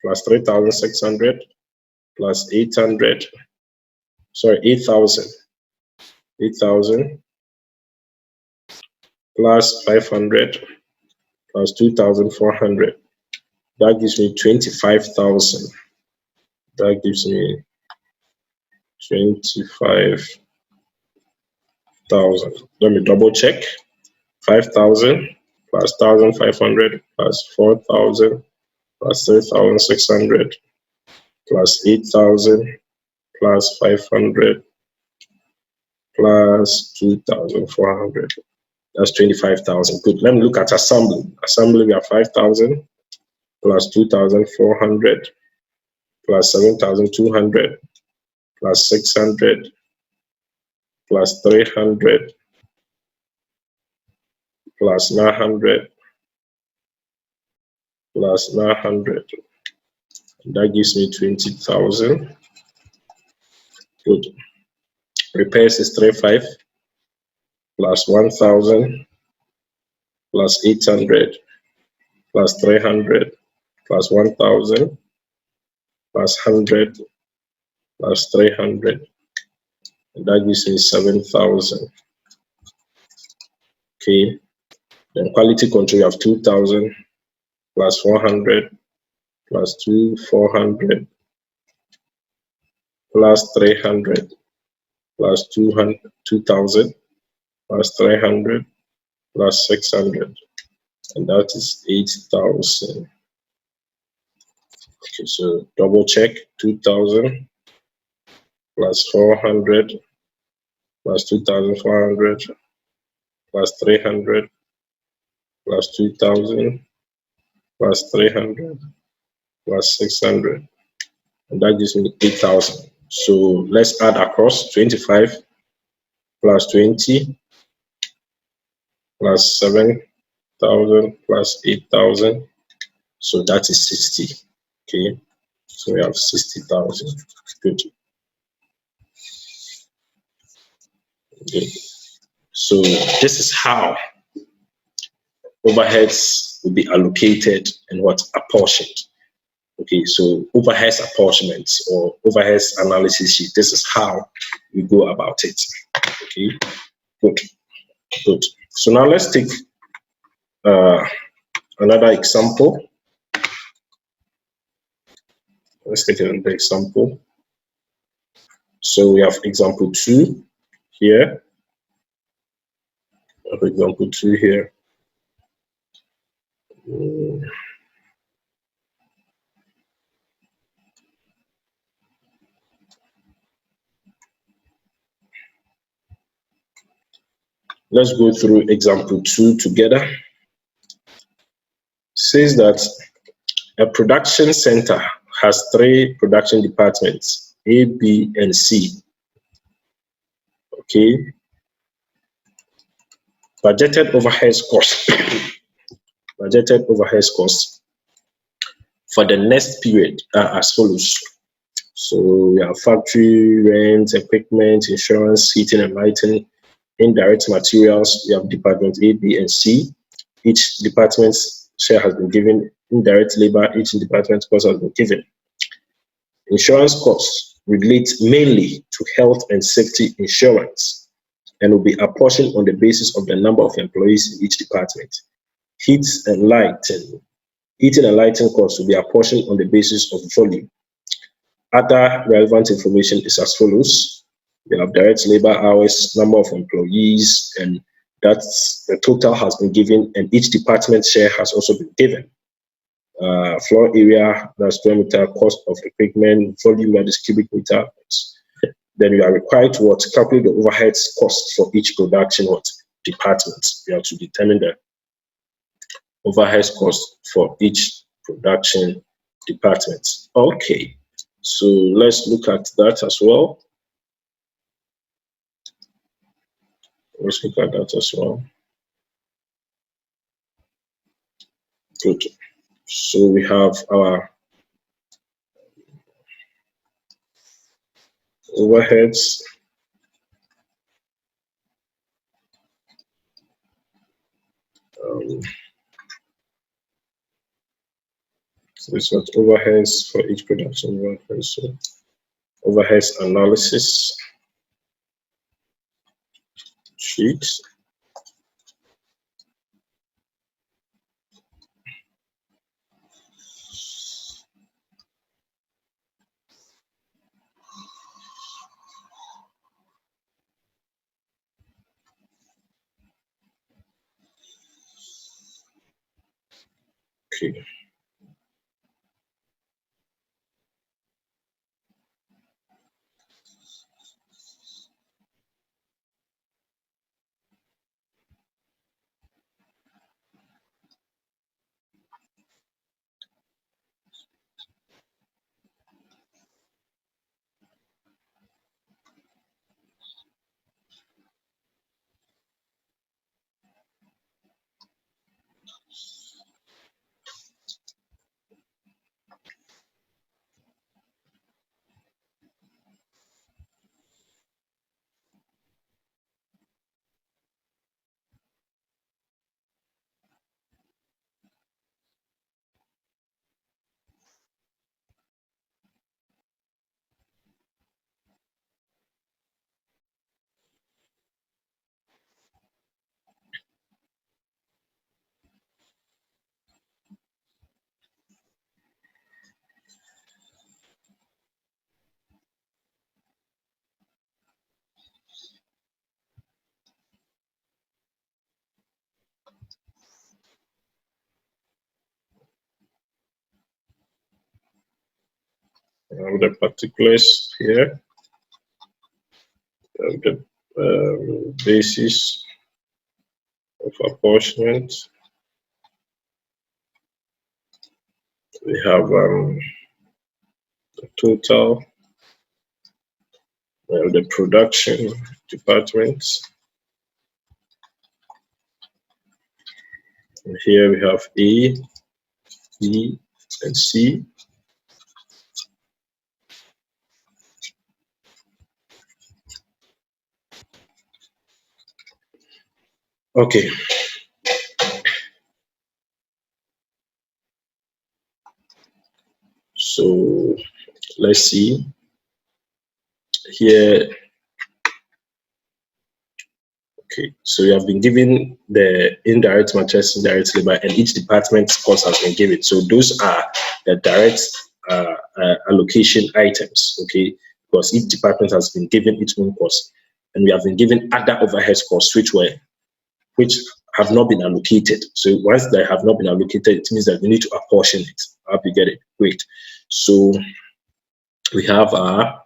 plus 3,600 plus 800. Sorry, 8,000. 8,000 plus 500 plus 2,400. That gives me 25,000. That gives me 25,000. Let me double check. 5,000 plus 1,500 plus 4,000 plus 3,600 plus 8,000 plus 500 plus 2,400. That's 25,000. Good. Let me look at assembly. Assembly, we have 5,000 plus 2,400 plus 7,200 plus 600 plus 300 plus 900 plus 900. That gives me 20,000. Good. Repairs is 35 plus 1,000 plus 800 plus 300 plus 1,000 plus 100 plus 300. And that gives me 7,000. Okay. Then quality control, you have 2,000 plus 400 plus 2,400 plus 300 plus 2,000 plus 300 plus 600, and that is 8,000. Okay, so double check. 2,000 plus 400 plus 2,400 plus 300 plus 2,000 plus 300 plus 600, and that gives me 8,000. So let's add across. 25 plus 20 plus 7,000 plus 8,000. So that is 60. Okay, so we have 60,000. Good. Okay. So this is how overheads will be allocated and what apportioned. Okay, so overheads apportionment or overheads analysis sheet. This is how we go about it. Okay, good, good. So now let's take another example. Let's take another example. So we have example 2 here. We have example 2 here. Let's go through example 2 together. Says that a production center has 3 production departments, A, B, and C. Okay. Budgeted overhead costs. Budgeted overhead costs for the next period are as follows. So we have factory rent, equipment, insurance, heating and lighting, indirect materials. We have department A, B, and C. Each department's share has been given. Indirect labor, each department's cost has been given. Insurance costs relate mainly to health and safety insurance and will be apportioned on the basis of the number of employees in each department. Heat and lighting. Heating and lighting costs will be apportioned on the basis of volume. Other relevant information is as follows. We have direct labor hours, number of employees, and that's the total has been given, and each department share has also been given. Floor area, that's square meter, cost of equipment, volume, that is cubic meter. Then you are required to calculate the overhead cost for each production department. You have to determine the overhead cost for each production department. Okay, so let's look at that as well. Let's look at that as well. Good. So we have our overheads. So it's what overheads for each production worker. So overheads analysis sheet. Okay. The particulars here. The basis of apportionment. We have the total, the production department. And here we have A, B, and C. Okay. So let's see here. Okay, so you have been given the indirect materials, indirect labor, and each department's cost has been given. So those are the direct allocation items, okay? Because each department has been given its own cost, and we have been given other overhead costs which have not been allocated. So once they have not been allocated, it means that we need to apportion it. I hope you get it. Great. So we have our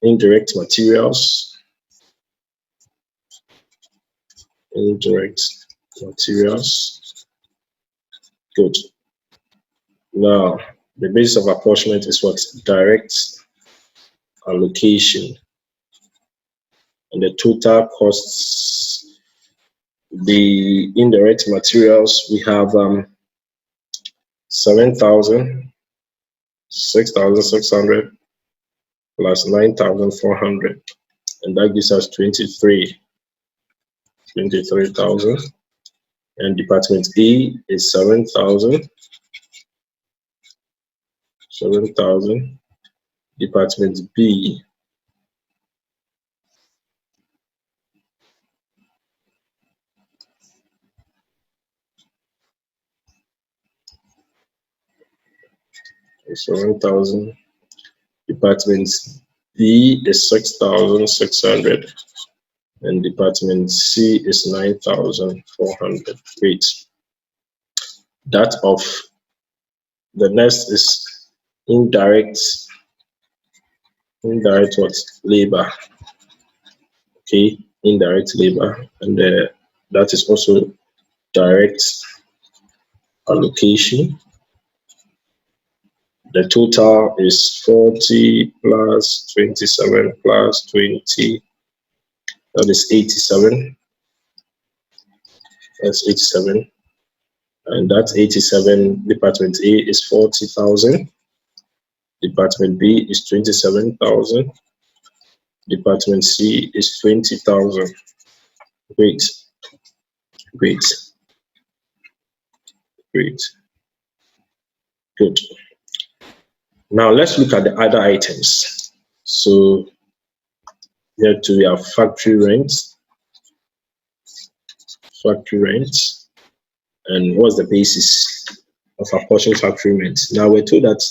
indirect materials. Indirect materials. Good. Now, the basis of apportionment is what? Direct allocation. And the total costs, the indirect materials, we have 7,000, 6,600 plus 9,400. And that gives us 23,000. And department A is 7,000. Department B is 7,000. Department B is 6,600. And department C is 9,400. Great. That of the next is indirect what? Labor. Okay, indirect labor, and that is also direct allocation. The total is 40 plus 27 plus 20. That is 87. That's 87. And that 87, department A is 40,000. Department B is 27,000. Department C is 20,000. Great. Great. Great. Good. Now let's look at the other items. So here too we have factory rent. Factory rent. And what's the basis of apportioning factory rent? Now we're told that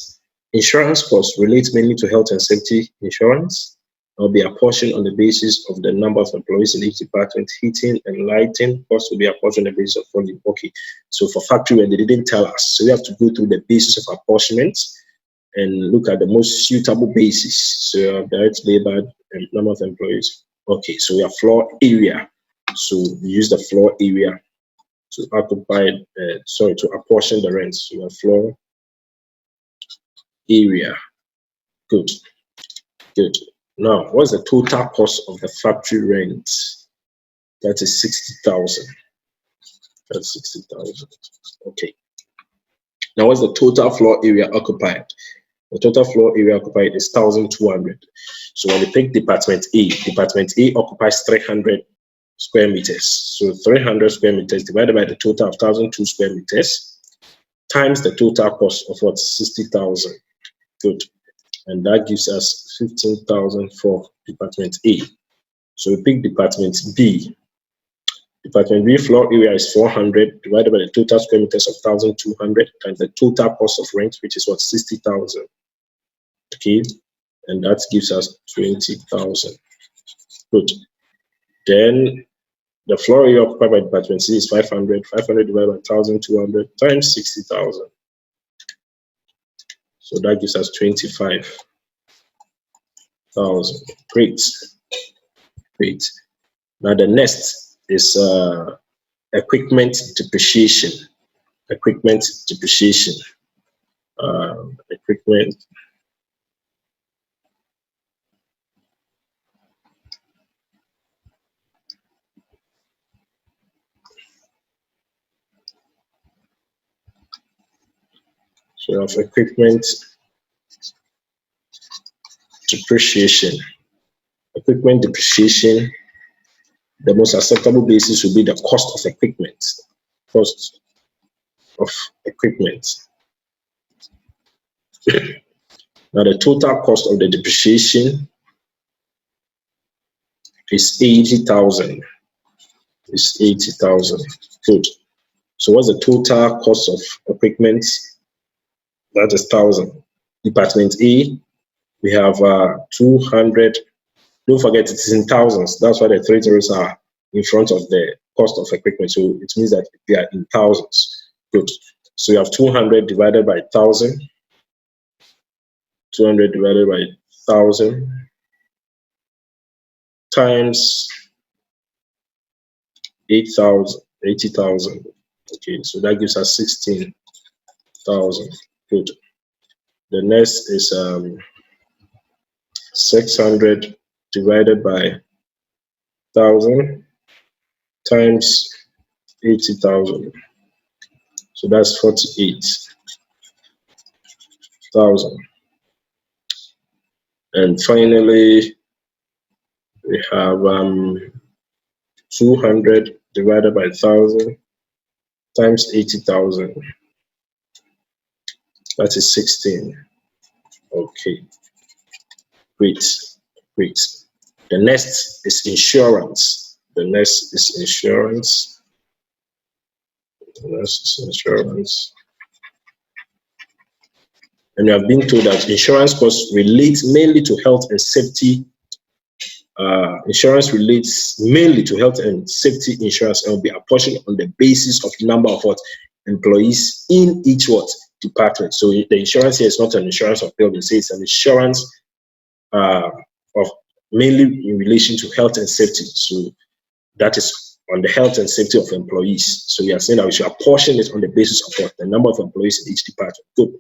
insurance costs relate mainly to health and safety insurance. Will be apportioned on the basis of the number of employees in each department. Heating and lighting costs will be apportioned on the basis of volume. Okay, so for factory rent, they didn't tell us. So we have to go through the basis of apportionment and look at the most suitable basis. So direct labor and number of employees. Okay, so we have floor area. So we use the floor area to to apportion the rent. So we have floor area. Good. Good. Now, what's the total cost of the factory rent? That is 60,000. That's 60,000. Okay. Now, what's the total floor area occupied? The total floor area occupied is 1,200. So when we pick department A occupies 300 square meters. So 300 square meters divided by the total of 1,002 square meters times the total cost of what? 60,000. Good. And that gives us 15,000 for department A. So we pick department B. Department B floor area is 400 divided by the total square meters of 1,200 times the total cost of rent, which is what? 60,000. Okay, and that gives us 20,000. Good. Then the floor area occupied by department C is 500. 500 divided by 1,200 times 60,000. So that gives us 25,000. Great. Great. Now the next is equipment depreciation. Equipment depreciation. Equipment. So of equipment depreciation. Equipment depreciation, the most acceptable basis will be the cost of equipment. Cost of equipment. Now the total cost of the depreciation is 80,000. Is 80,000. Good. So what's the total cost of equipment? That is 1,000. Department A, we have 200. Don't forget it is in thousands. That's why the three zeros are in front of the cost of equipment. So it means that they are in thousands. Good. So you have 200 divided by 1,000. 200 divided by 1,000 times 8,000, 80,000. Okay, so that gives us 16,000. Good. The next is 600 divided by 1,000 times 80,000. So that's 48,000. And finally, we have 200 divided by 1,000 times 80,000. That is 16. Okay. Great. Great. The next is insurance. The next is insurance. The next is insurance. And you have been told that insurance costs relate mainly to health and safety. Insurance relates mainly to health and safety insurance and will be apportioned on the basis of number of employees in each department. So the insurance here is not an insurance of building, it's an insurance of mainly in relation to health and safety. So that is on the health and safety of employees. So we are saying that we should apportion it on the basis of the number of employees in each department. Good.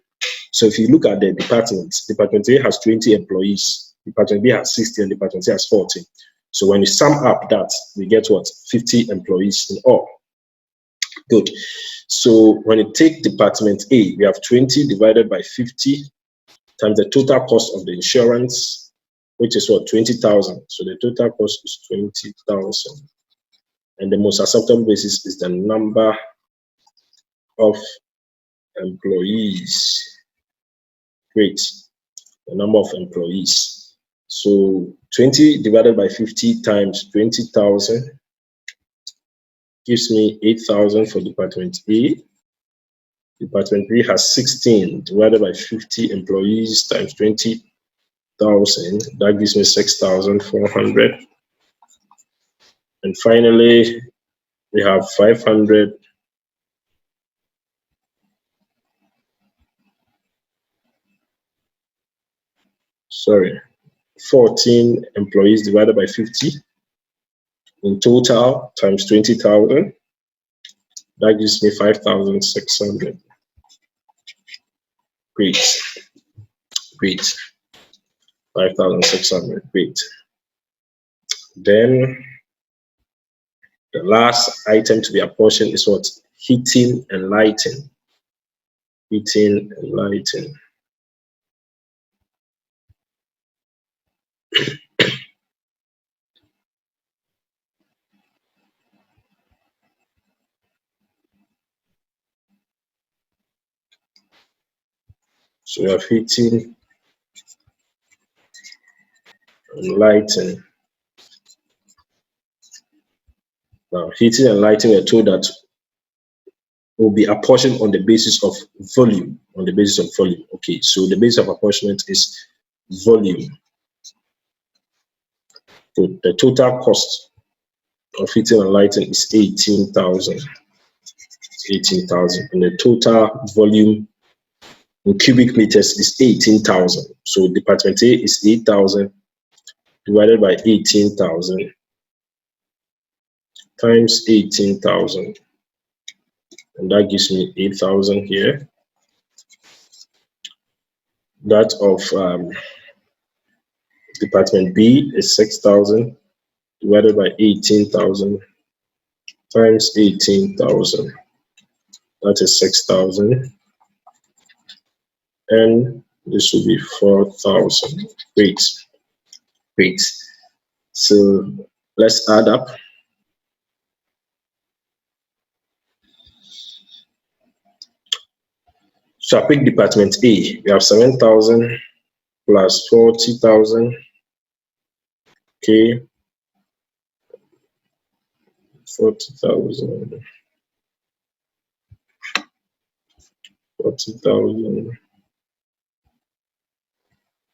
So if you look at the departments, Department A has 20 employees, Department B has 60, and Department C has 40. So when you sum up that, we get what? 50 employees in all. Good. So when you take Department A, we have 20 divided by 50 times the total cost of the insurance, which is what? 20,000. So the total cost is 20,000. And the most acceptable basis is the number of employees. Great. The number of employees. So 20 divided by 50 times 20,000 gives me 8,000 for Department A. Department B has 16 divided by 50 employees times 20,000. That gives me 6,400. And finally, we have 500. Sorry, 14 employees divided by 50 in total times 20,000. That gives me 5,600. Great. Great. 5,600. Great. Then the last item to be apportioned is what? Heating and lighting. Heating and lighting. So we have heating and lighting. Now, heating and lighting, we're told that will be apportioned on the basis of volume. On the basis of volume. Okay, so the basis of apportionment is volume. So the total cost of heating and lighting is 18,000. 18,000. And the total volume in cubic meters is 18,000. So Department A is 8,000 divided by 18,000 times 18,000. And that gives me 8,000 here. That of Department B is 6,000 divided by 18,000 times 18,000. That is 6,000. And this will be 4,000. Great. Great. So let's add up. So I pick department A. We have 7,000 plus 40,000. Okay, 40,000, 40,000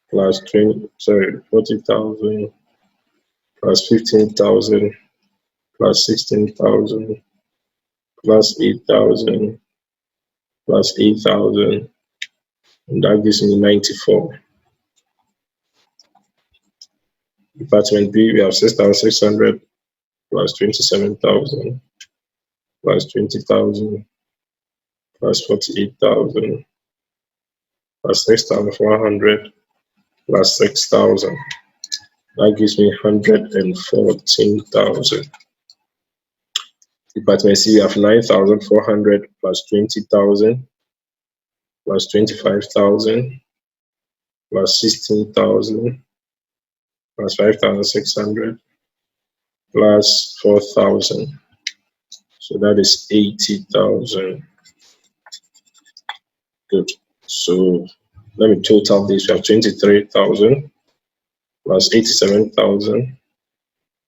plus 20. Sorry, 40,000 plus 15,000 plus 16,000 plus 8,000 plus 8,000, and that gives me 94. Department B, we have 6,600 plus 27,000 plus 20,000 plus 48,000 plus 6,400 plus 6,000. That gives me 114,000. Department C, we have 9,400 plus 20,000 plus 25,000 plus 16,000 plus 5,600 plus 4,000. So that is 80,000. Good. So let me total this. We have 23,000 plus 87,000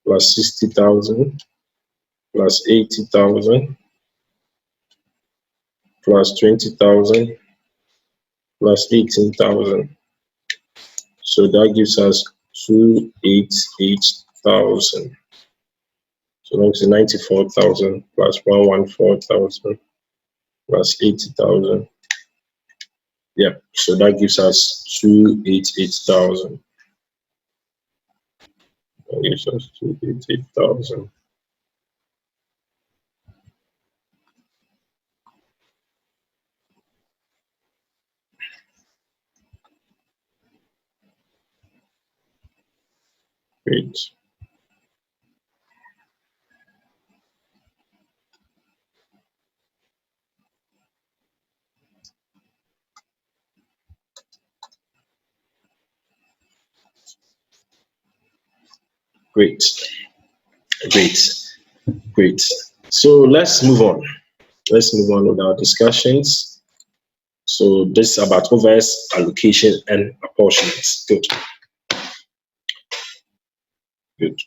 plus 60,000 plus 80,000 plus 20,000 plus 18,000. So that gives us 288,000. So that's 94,000 plus 114,000 plus 80,000. Yeah, so that gives us 288,000. That gives us 288,000. Great. Great. Great. Great. So let's move on. Let's move on with our discussions. So this is about overhead allocation and apportionment. Good. Good.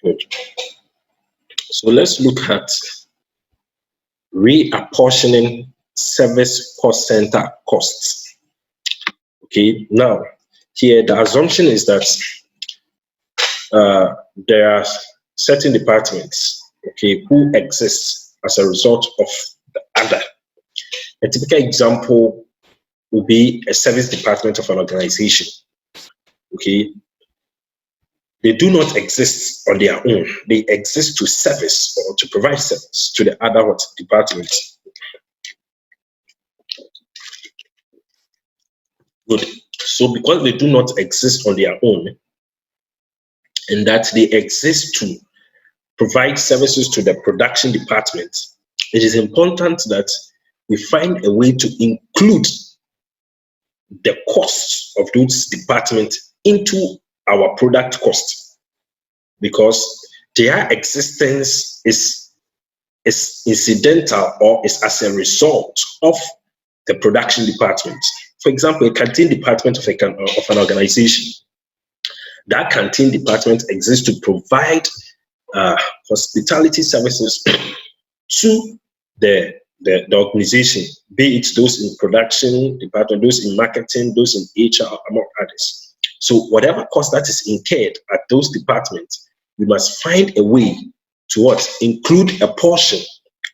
Good. So let's look at reapportioning service cost center costs. Okay, now here the assumption is that there are certain departments, okay, who exist as a result of the other. A typical example would be a service department of an organization. Okay, they do not exist on their own. They exist to service or to provide service to the other departments. Good. So because they do not exist on their own, and that they exist to provide services to the production department, it is important that we find a way to include the costs of those departments into our product cost, because their existence is incidental or is as a result of the production department. For example, a canteen department of an organization. That canteen department exists to provide hospitality services to the organization, be it those in production department, those in marketing, those in HR, among others. So whatever cost that is incurred at those departments, we must find a way to include a portion,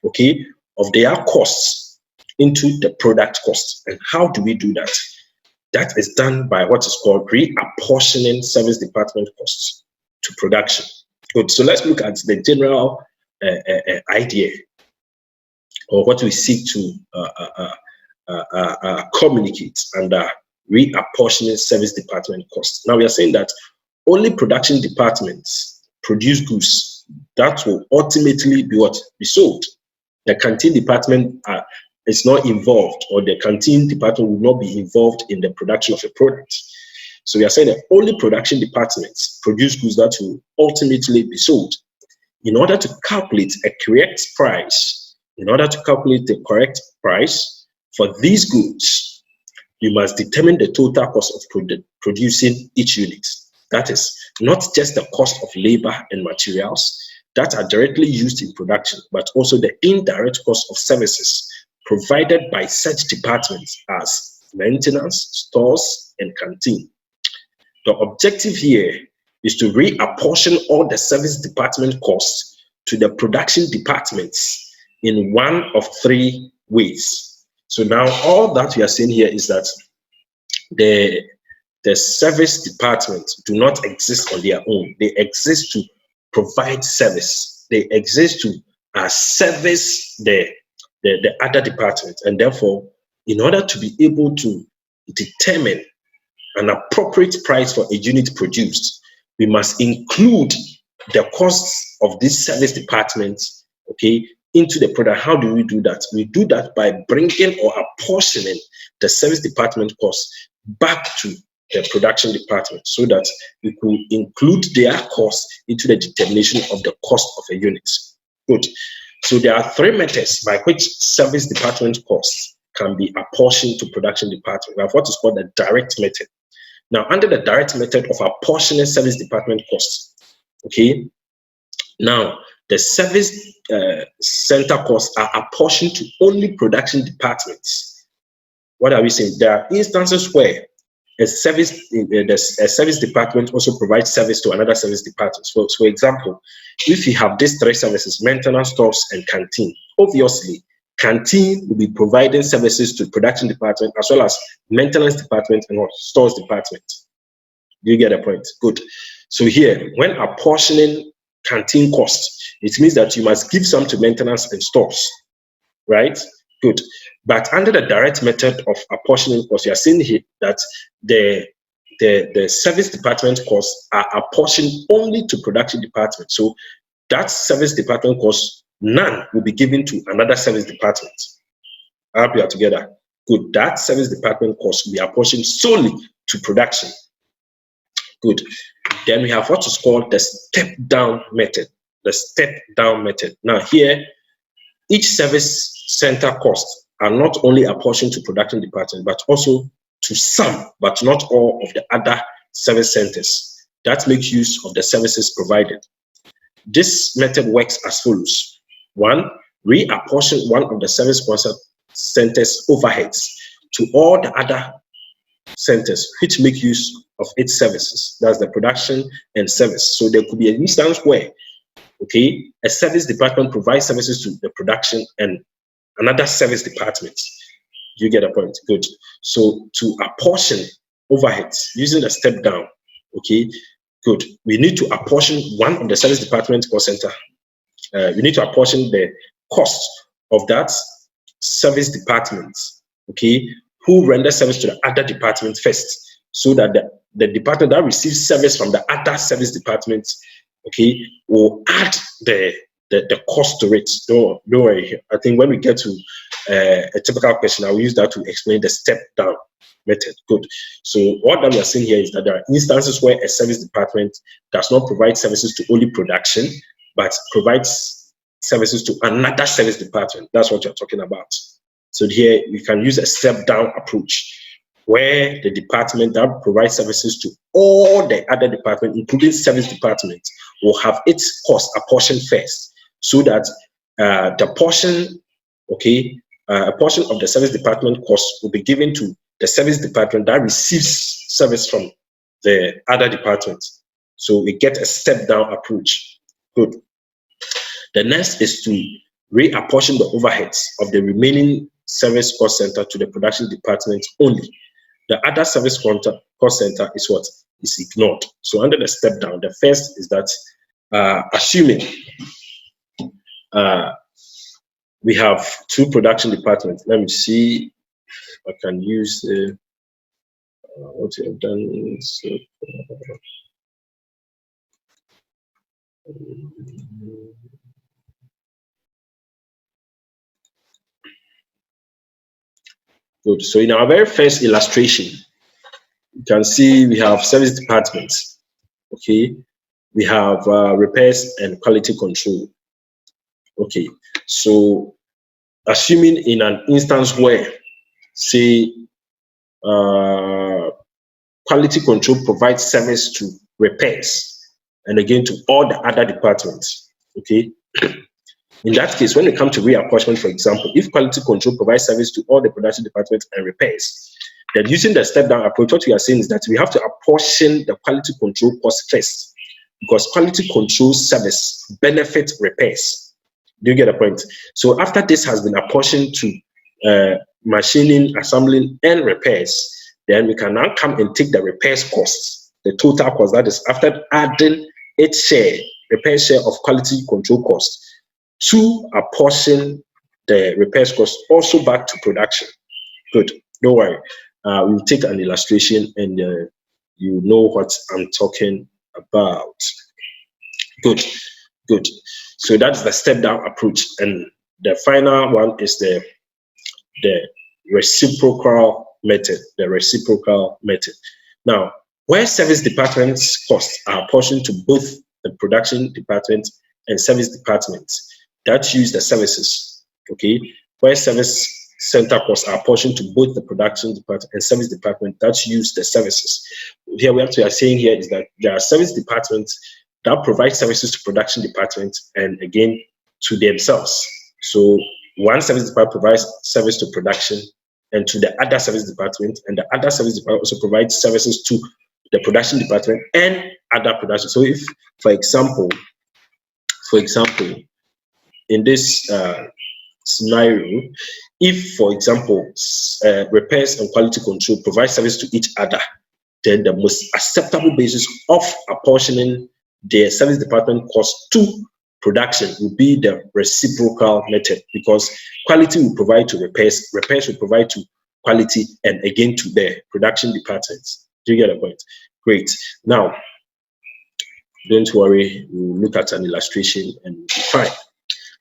okay, of their costs into the product cost. And how do we do that? That is done by what is called reapportioning service department costs to production. Good. So let's look at the general idea, or what we seek to communicate under reapportioning service department costs. Now we are saying that only production departments produce goods that will ultimately be what? Be sold. The canteen department is not involved, or the canteen department will not be involved in the production of a product. So we are saying that only production departments produce goods that will ultimately be sold. In order to calculate a correct price, for these goods, you must determine the total cost of producing each unit. That is not just the cost of labor and materials that are directly used in production, but also the indirect cost of services provided by such departments as maintenance, stores, and canteen. The objective here is to reapportion all the service department costs to the production departments in one of three ways. So now all that we are saying here is that the service departments do not exist on their own. They exist to provide service. They exist to service the other departments. And therefore, in order to be able to determine an appropriate price for a unit produced, we must include the costs of these service departments, okay, into the product. How do we do that? We do that by bringing or apportioning the service department costs back to the production department, so that we could include their costs into the determination of the cost of a unit. Good. So there are three methods by which service department costs can be apportioned to production department. We have what is called the direct method. Now, under the direct method of apportioning service department costs, okay, now the service center costs are apportioned to only production departments. What are we saying? There are instances where a service department also provides service to another service department. So, for example, if you have these three services, maintenance, stores, and canteen, obviously, canteen will be providing services to production department as well as maintenance department and stores department. Do you get a point? Good. So here, when apportioning canteen costs, it means that you must give some to maintenance and stores, right? Good. But under the direct method of apportioning costs, you are seeing here that the service department costs are apportioned only to production department. So that service department cost, none will be given to another service department. I hope you are together. Good. That service department cost will be apportioned solely to production. Good. Then we have what is called the step-down method. The step-down method. Now here, each service center costs are not only apportioned to production department, but also to some, but not all of the other service centers that make use of the services provided. This method works as follows. One, reapportion one of the service centers overheads to all the other centers which make use of its services. That's the production and service. So there could be an instance where, okay, a service department provides services to the production and another service department. You get a point? Good. So to apportion overheads using the step down, okay, good. We need to apportion one of the service department cost center. We need to apportion the cost of that service department, okay, who renders service to the other department first, so that the department that receives service from the other service department, okay, will add the cost to it. Don't worry. I think when we get to a typical question, I will use that to explain the step down method. Good. So what that we are saying here is that there are instances where a service department does not provide services to only production, but provides services to another service department. That's what you're talking about. So here we can use a step down approach, where the department that provides services to all the other departments, including service department, will have its cost apportioned first, so that the portion, okay, a portion of the service department cost will be given to the service department that receives service from the other department. So we get a step down approach. Good. The next is to reapportion the overheads of the remaining service cost center to the production department only. The other service cost center is what is ignored. So under the step down, the first is that assuming we have two production departments. Let me see if I can use what you have done. So, Good. So in our very first illustration, you can see we have service departments. Okay, we have repairs and quality control. Okay, so assuming in an instance where, say, quality control provides service to repairs and again to all the other departments. Okay, in that case, when it comes to reapportionment, for example, if quality control provides service to all the production departments and repairs, then using the step-down approach, what we are saying is that we have to apportion the quality control cost first, because quality control service benefits repairs. Do you get the point? So after this has been apportioned to machining, assembling, and repairs, then we can now come and take the repairs costs, the total cost, that is after adding its share, repair share of quality control costs, to apportion the repairs cost also back to production. Good, don't worry. We'll take an illustration and you know what I'm talking about. Good, good. So that's the step-down approach. And the final one is the reciprocal method, the reciprocal method. Now, where service departments' costs are apportioned to both the production department and service departments that use the services, okay, where service center costs are apportioned to both the production department and service department that use the services. Here, what we are saying here is that there are service departments that provide services to production departments and again to themselves. So one service department provides service to production and to the other service department, and the other service department also provides services to the production department and other production. So if, for example, in this scenario, if, for example, repairs and quality control provide service to each other, then the most acceptable basis of apportioning the service department cost to production will be the reciprocal method, because quality will provide to repairs, repairs will provide to quality, and again to the production departments. Do you get the point? Great. Now, don't worry, we'll look at an illustration and we'll be fine.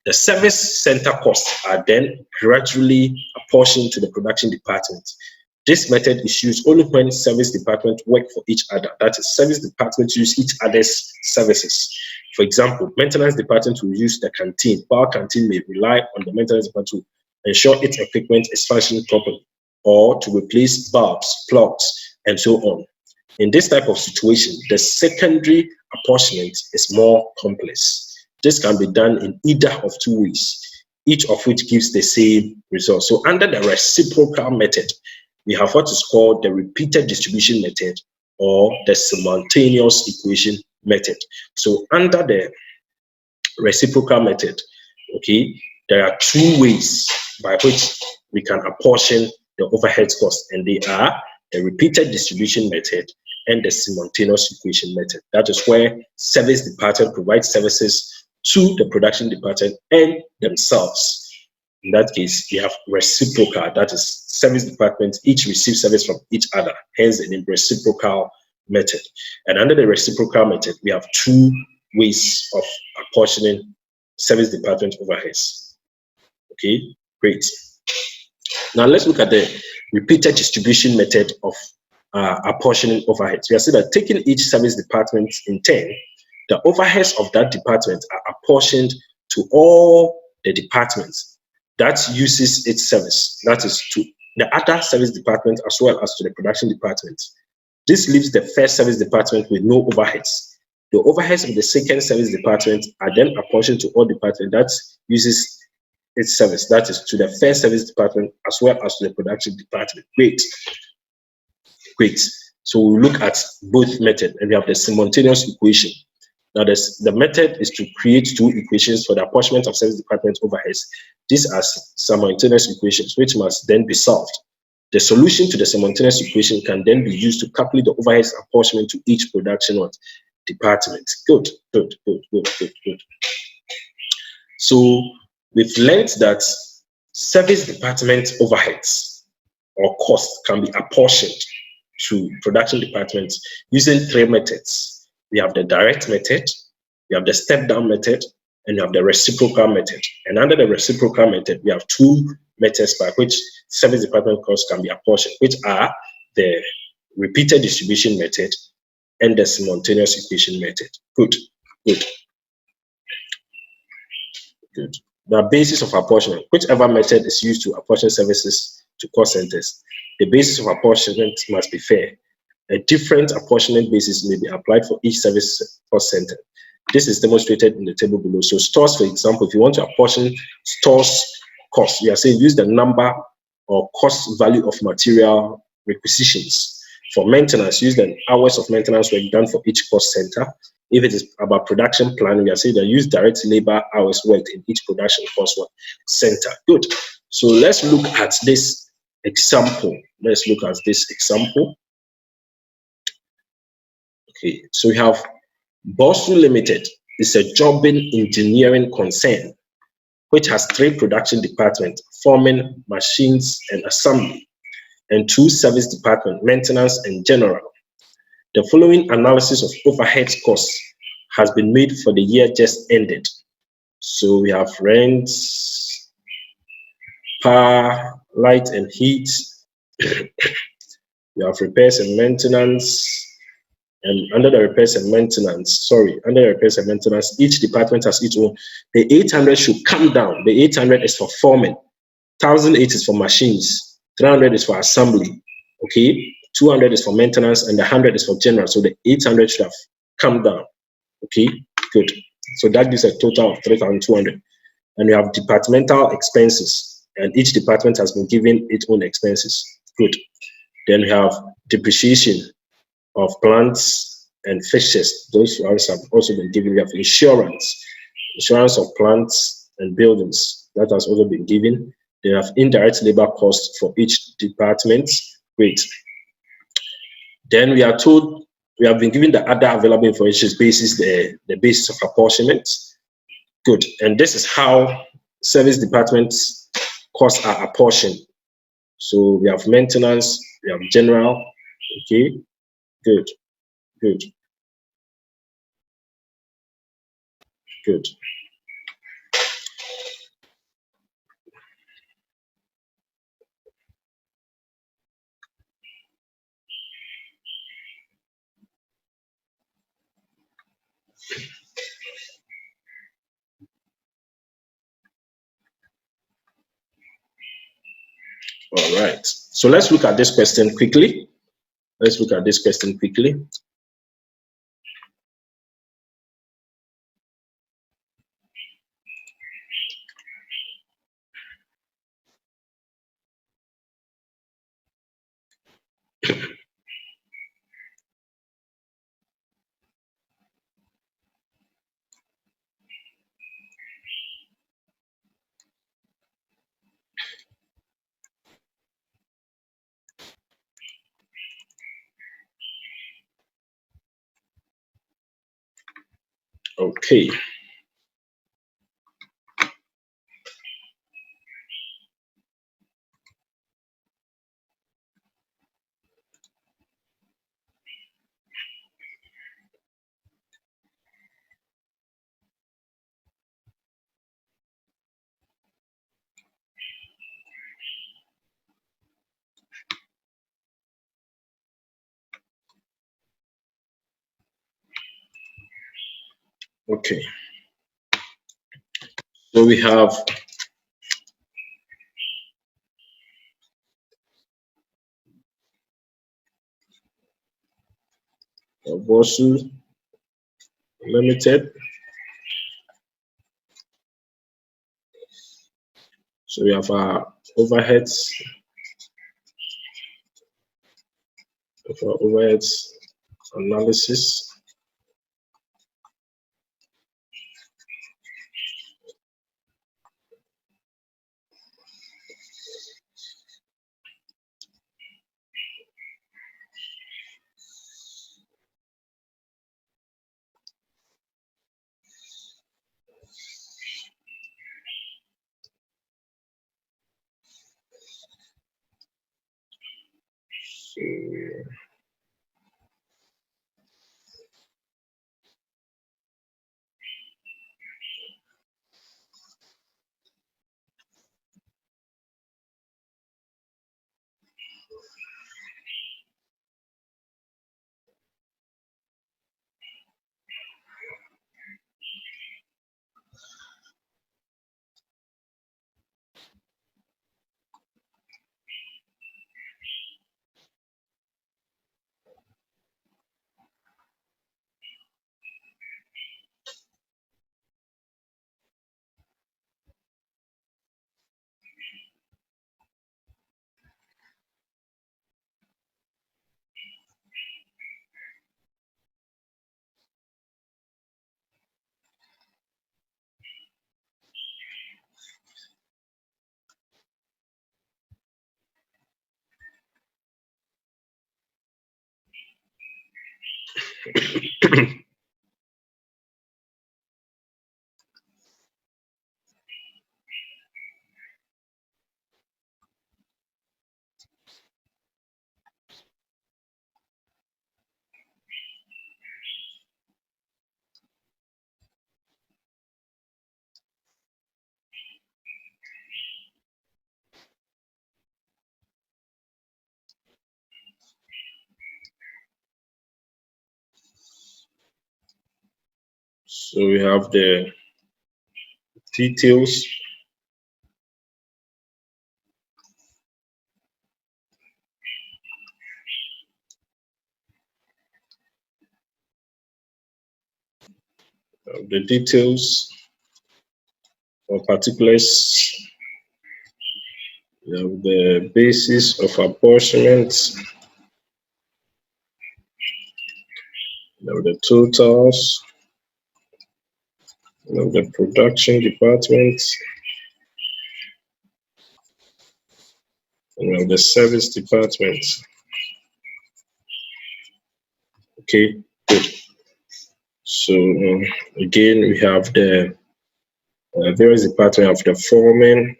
The service center costs are then gradually apportioned to the production department. This method is used only when service departments work for each other. That is, service departments use each other's services. For example, maintenance department will use the canteen. Power canteen may rely on the maintenance department to ensure its equipment is functioning properly, or to replace bulbs, plugs, and so on. In this type of situation, the secondary apportionment is more complex. This can be done in either of two ways, each of which gives the same result. So under the reciprocal method, we have what is called the repeated distribution method or the simultaneous equation method. So under the reciprocal method, okay, there are two ways by which we can apportion the overhead cost, and they are the repeated distribution method and the simultaneous equation method. That is where service department provides services to the production department and themselves. In that case, we have reciprocal, that is, service departments each receive service from each other, hence the reciprocal method. And under the reciprocal method, we have two ways of apportioning service department overheads. Okay, great. Now let's look at the repeated distribution method of apportioning overheads. We are saying that taking each service department in turn, the overheads of that department are apportioned to all the departments that uses its service, that is to the other service department as well as to the production department. This leaves the first service department with no overheads. The overheads of the second service department are then apportioned to all departments that uses its service, that is to the first service department as well as to the production department. Great. Great. So we'll look at both methods, and we have the simultaneous equation. Now, the method is to create two equations for the apportionment of service department overheads. These are simultaneous equations, which must then be solved. The solution to the simultaneous equation can then be used to calculate the overheads apportionment to each production department. Good. So we've learned that service department overheads or costs can be apportioned to production departments using three methods. We have the direct method, You have the step-down method, and you have the reciprocal method. And under the reciprocal method, we have two methods by which service department costs can be apportioned, which are the repeated distribution method and the simultaneous equation method. Good, good, good. The basis of apportionment, whichever method is used to apportion services to cost centers, the basis of apportionment must be fair. A different apportionment basis may be applied for each service cost center. This is demonstrated in the table below. So stores, for example, if you want to apportion stores cost, we are saying use the number or cost value of material requisitions. For maintenance, use the hours of maintenance work done for each cost center. If it is about production plan, we are saying that use direct labor hours worked in each production cost center. Good. So let's look at this example. Let's look at this example. Okay, so we have Bosu Limited is a jobbing engineering concern which has 3 production departments, forming, machines, and assembly, and 2 service departments, maintenance and general. The following analysis of overhead costs has been made for the year just ended. So we have rent, power, light and heat. We have repairs and maintenance. And under the repairs and maintenance, each department has its own. The 800 should come down. The 800 is for forming, 1,008 is for machines, 300 is for assembly, okay? 200 is for maintenance, and the 100 is for general. So the 800 should have come down, okay? Good. So that gives a total of 3,200. And we have departmental expenses, and each department has been given its own expenses. Good. Then we have depreciation of plants and fixtures. Those ones have also been given. We have insurance of plants and buildings. That has also been given. They have indirect labor costs for each department. Great. Then we are told, we have been given the other available information basis, the basis of apportionment. Good. And this is how service departments costs are apportioned. So we have maintenance, we have general, okay. Good, good, good. All right. So let's look at this question quickly. Okay. Okay. So we have Bosu Limited. So we have our overheads. For overheads analysis. So we have the details. The details or particulars. We have the basis of apportionment. We have the totals. We have the production department. And we have the service department. Okay, good. So again, we have the various department of the foreman.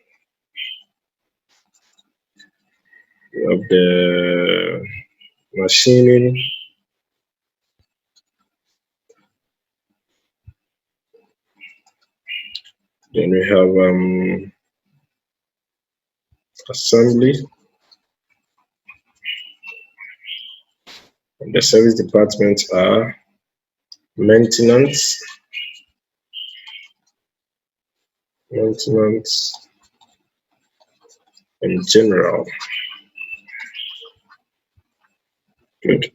We have the machining. Then we have assembly. And the service departments are maintenance, and general. Good.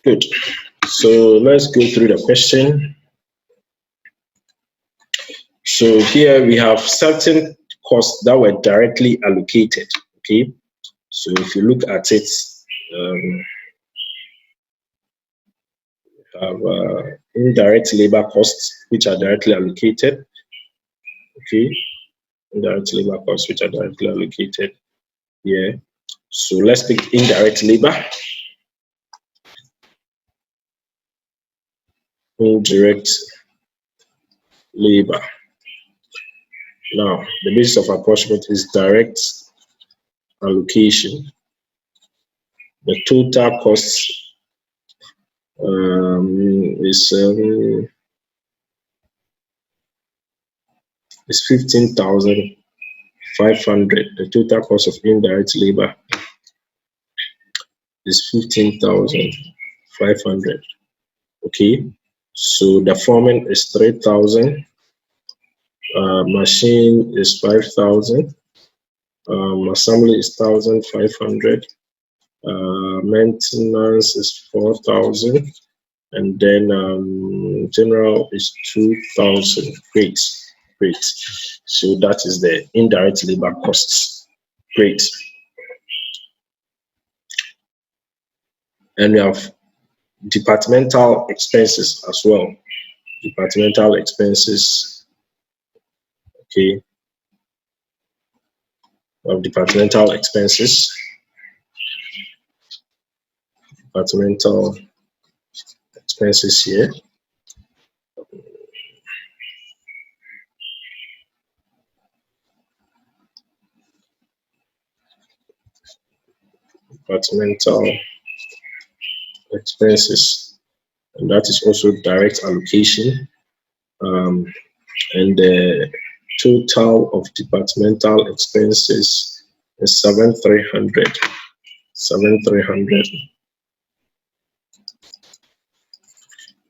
Good. So let's go through the question. So here we have certain costs that were directly allocated. Okay. So if you look at it, we have indirect labor costs which are directly allocated. Okay. Indirect labor costs which are directly allocated here. So let's pick indirect labor. Indirect labor. Now, the basis of apportionment is direct allocation. The total cost is 15,500. The total cost of indirect labor is 15,500. Okay, so the foreman is 3,000. Machine is 5,000. Assembly is 1,500. Maintenance is 4,000. And then general is 2,000. Great. So that is the indirect labor costs. Great. And we have departmental expenses as well. Departmental expenses. Okay. We have departmental expenses. Departmental expenses here. Departmental expenses, and that is also direct allocation. And the total of departmental expenses is 7,300. 7,300,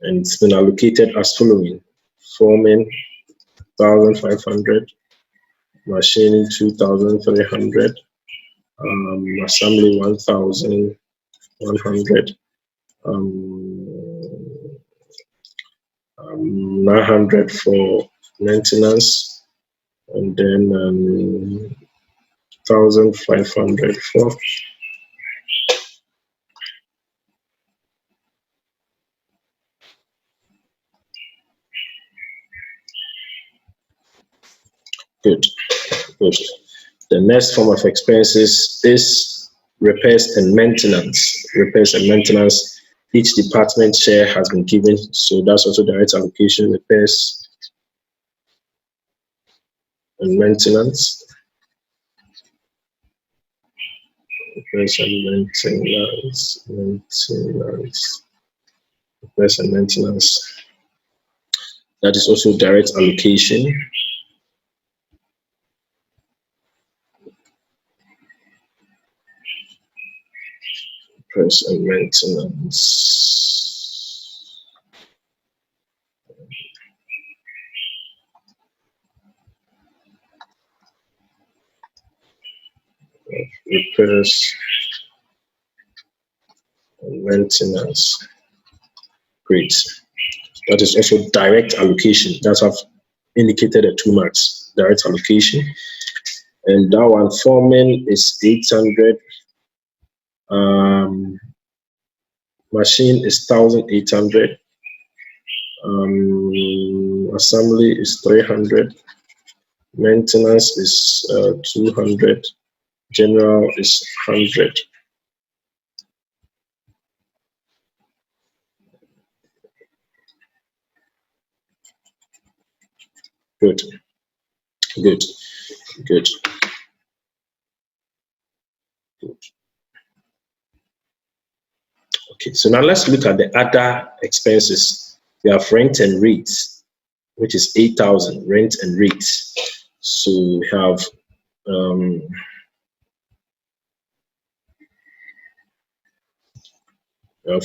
and it's been allocated as following: foreman 1,500, machining 2,300, assembly 1,100, 900 for maintenance, and then 1,500 for Good. Good. The next form of expenses is repairs and maintenance. Repairs and maintenance. Each department share has been given, so that's also direct allocation. Repairs and maintenance. Repairs and maintenance. Repairs and maintenance. That is also direct allocation. Repairs and maintenance. Repairs and maintenance. Great. That is also direct allocation. That's what I've indicated the 2 marks. Direct allocation. And that one foreman is 800. Machine is 1,800. Assembly is 300. Maintenance is 200. General is 100. Good. Good. Good. Good. Okay, so now let's look at the other expenses. We have rent and rates, which is 8,000, rent and rates. So we have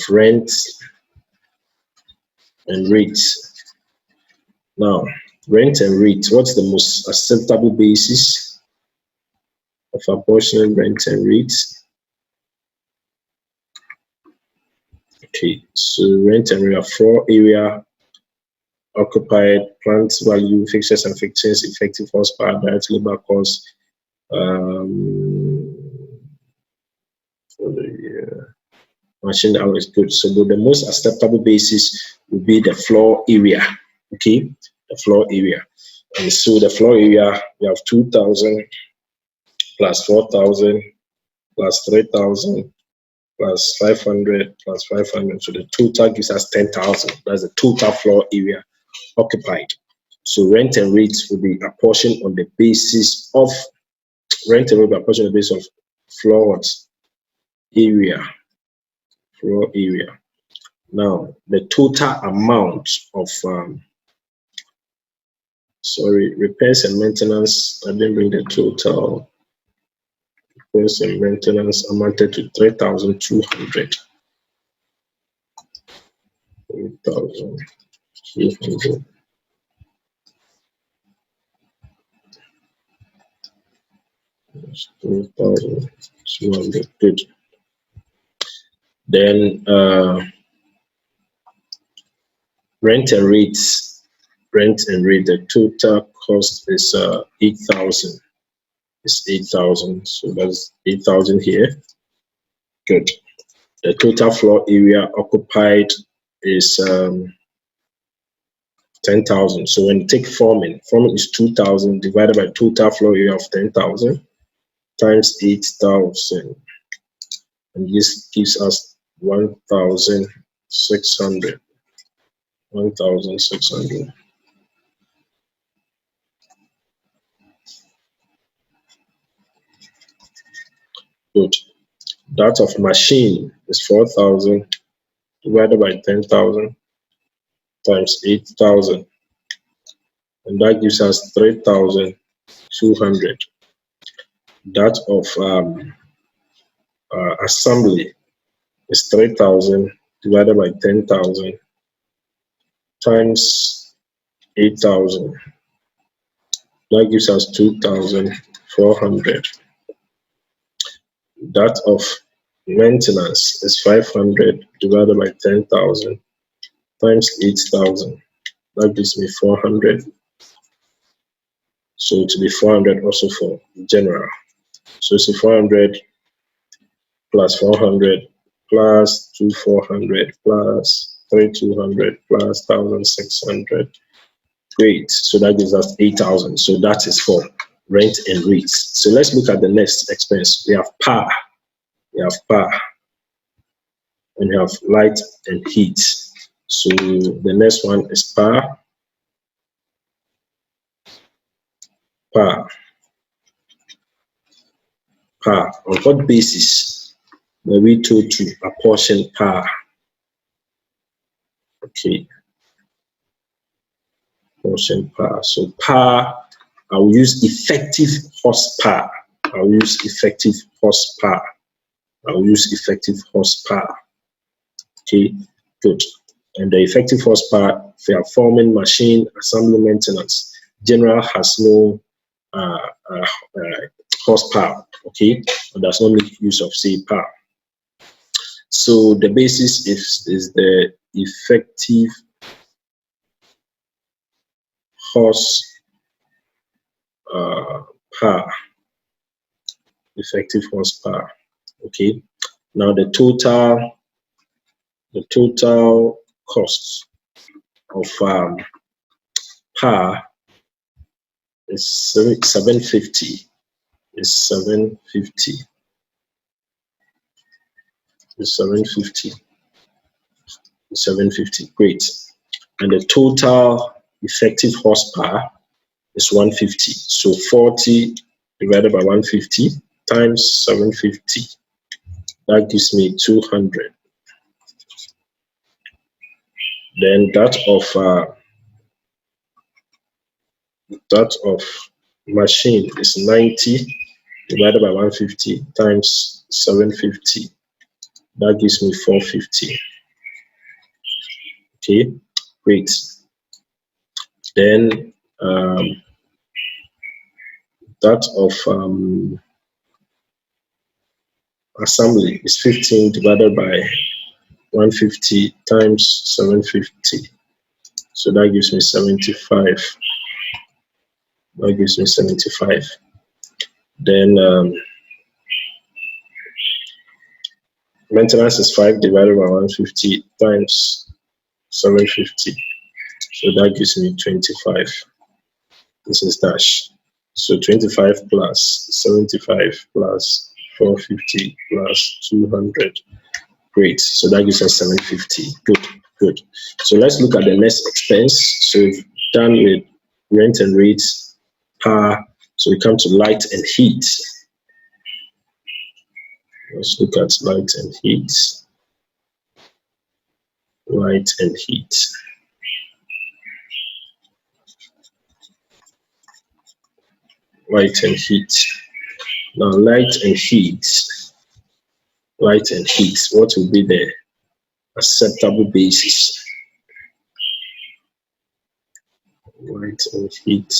rent and rates. Now, rent and rate, what's the most acceptable basis of apportioning rent and rates? Okay, so rent and rate are floor area, occupied, plant value, fixtures and fittings, effective horsepower, direct labor cost. Machine hours. Good. So the most acceptable basis would be the floor area. Okay, the floor area. And so the floor area, we have 2,000 plus 4,000 plus 3,000 plus 500 plus 500. So the total gives us 10,000. That's the total floor area occupied. So rent and rates will be apportioned on the basis of rent and rate will be apportioned on the basis of floor area. Floor area. Now the total amount of repairs and maintenance. I didn't bring the total. Repairs and maintenance amounted to 3,200. 3,200. That's 3,200. Good. Then rent and rates. Rent and rate. The total cost is 8,000. It's 8,000. So that's 8,000 here. Good. The total floor area occupied is 10,000. So when you take foreman is 2,000 divided by total floor area of 10,000 times 8,000, and this gives us 1,600. 1,600. Good. That of machine is 4,000 divided by 10,000 times 8,000, and that gives us 3,200. That of assembly is 3,000 divided by 10,000 times 8,000. That gives us 2,400. That of maintenance is 500 divided by 10,000 times 8,000. That gives me 400. So it will be 400 also for general. So it's 400 plus 400 plus 2,400 plus 3,200 plus 1,600 Great. So that gives us 8,000. So that is for rent and rates. So let's look at the next expense. We have power. We have power. And we have light and heat. So the next one is power. Power. Power. On what basis were we told to apportion power? Okay. Apportion power. So power, I will use effective horsepower. I will use effective horsepower. I will use effective horsepower. Okay, good. And the effective horsepower for forming, machine, assembly, maintenance. General has no horsepower, okay, and does not make use of say power. So the basis is the effective power, effective horsepower. Okay, now the total cost of power is 750. Is 750. Is 750. 750. Great. And the total effective horsepower is 150. So 40 divided by 150 times 750. That gives me 200. Then that of machine is 90 divided by 150 times 750. That gives me 450. Okay, great. Then that of assembly is 15 divided by 150 times 750. So that gives me 75. That gives me 75. Then maintenance is 5 divided by 150 times 750. So that gives me 25. This is dash. So 25 plus 75 plus 450 plus 200. Great. So that gives us 750. Good, good. So let's look at the next expense. So we've done with rent and rates, power. So we come to light and heat. Let's look at light and heat. Light and heat. Light and heat. Now, light and heat. Light and heat. What will be the acceptable basis? Light and heat.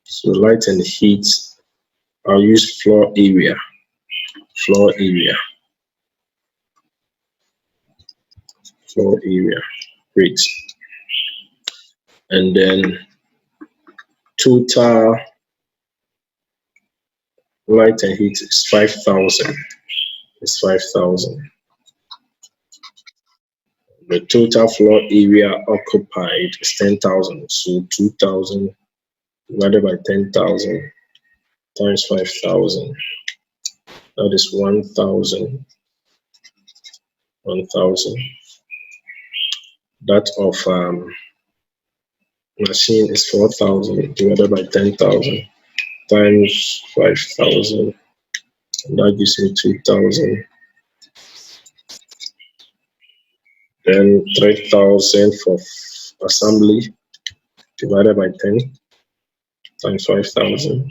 So, light and heat. I'll use floor area. Floor area. Floor area. Great. And then total light and heat is 5,000. It's 5,000. The total floor area occupied is 10,000. So 2,000 divided by 10,000 times 5,000. That is 1,000. 1,000. That of machine is 4,000 divided by 10,000 times 5,000. And that gives me 2,000. Then 3,000 for assembly divided by 10 times 5,000.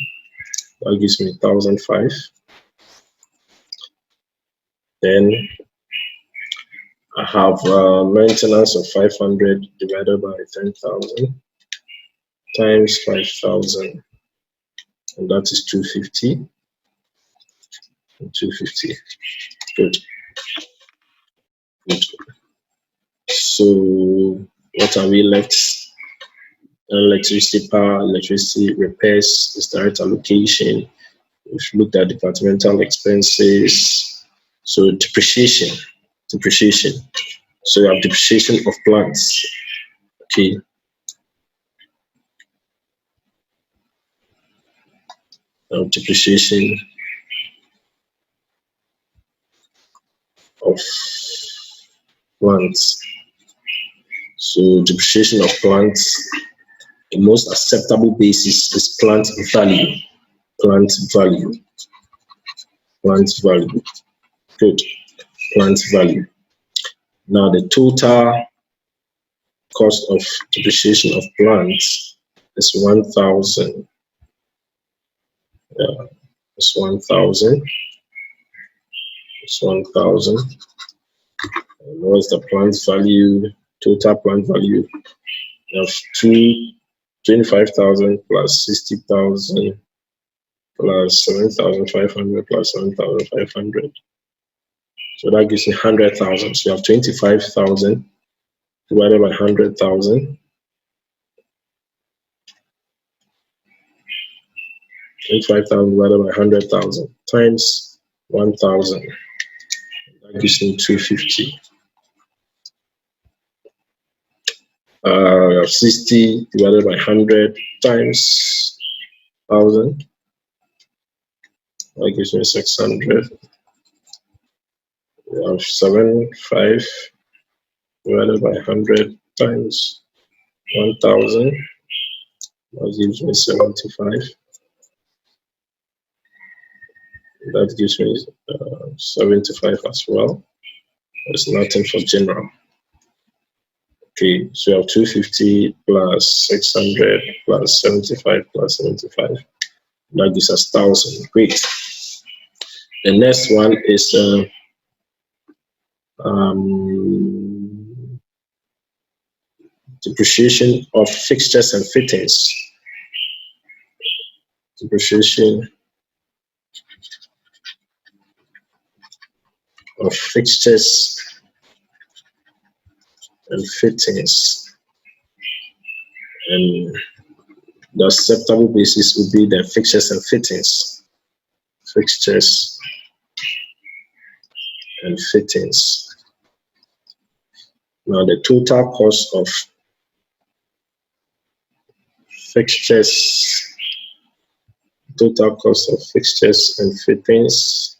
That gives me 1,005. Then I have maintenance of 500 divided by 10,000 times 5,000, and that is 250. 250. Good. Good. So what are we left? Electricity, power, electricity, repairs, is direct allocation. We've looked at departmental expenses. So depreciation. So you have depreciation of plants. Okay. Now depreciation of plants. So depreciation of plants, the most acceptable basis is plant value. Plant value. Plant value. Good. Plant value. Now the total cost of depreciation of plants is 1,000. Yeah, it's 1,000. It's 1,000. And what's the plant value? Total plant value of 25,000 plus 60,000 plus 7,500 plus 7,500. So that gives me 100,000. So you have 25,000 divided by 100,000. 25,000 divided by 100,000 times 1,000. That gives me 250. 60 divided by 100 times 1,000. That gives me 600. We have 75 divided by 100 times 1,000. That gives me 75. That gives me 75 as well. There's nothing for general. Okay, so you have 250 plus 600 plus 75 plus 75. That gives us 1,000. Great. The next one is depreciation of fixtures and fittings. Depreciation of fixtures and fittings. And the acceptable basis would be the fixtures and fittings. Fixtures and fittings. Now the total cost of fixtures, total cost of fixtures and fittings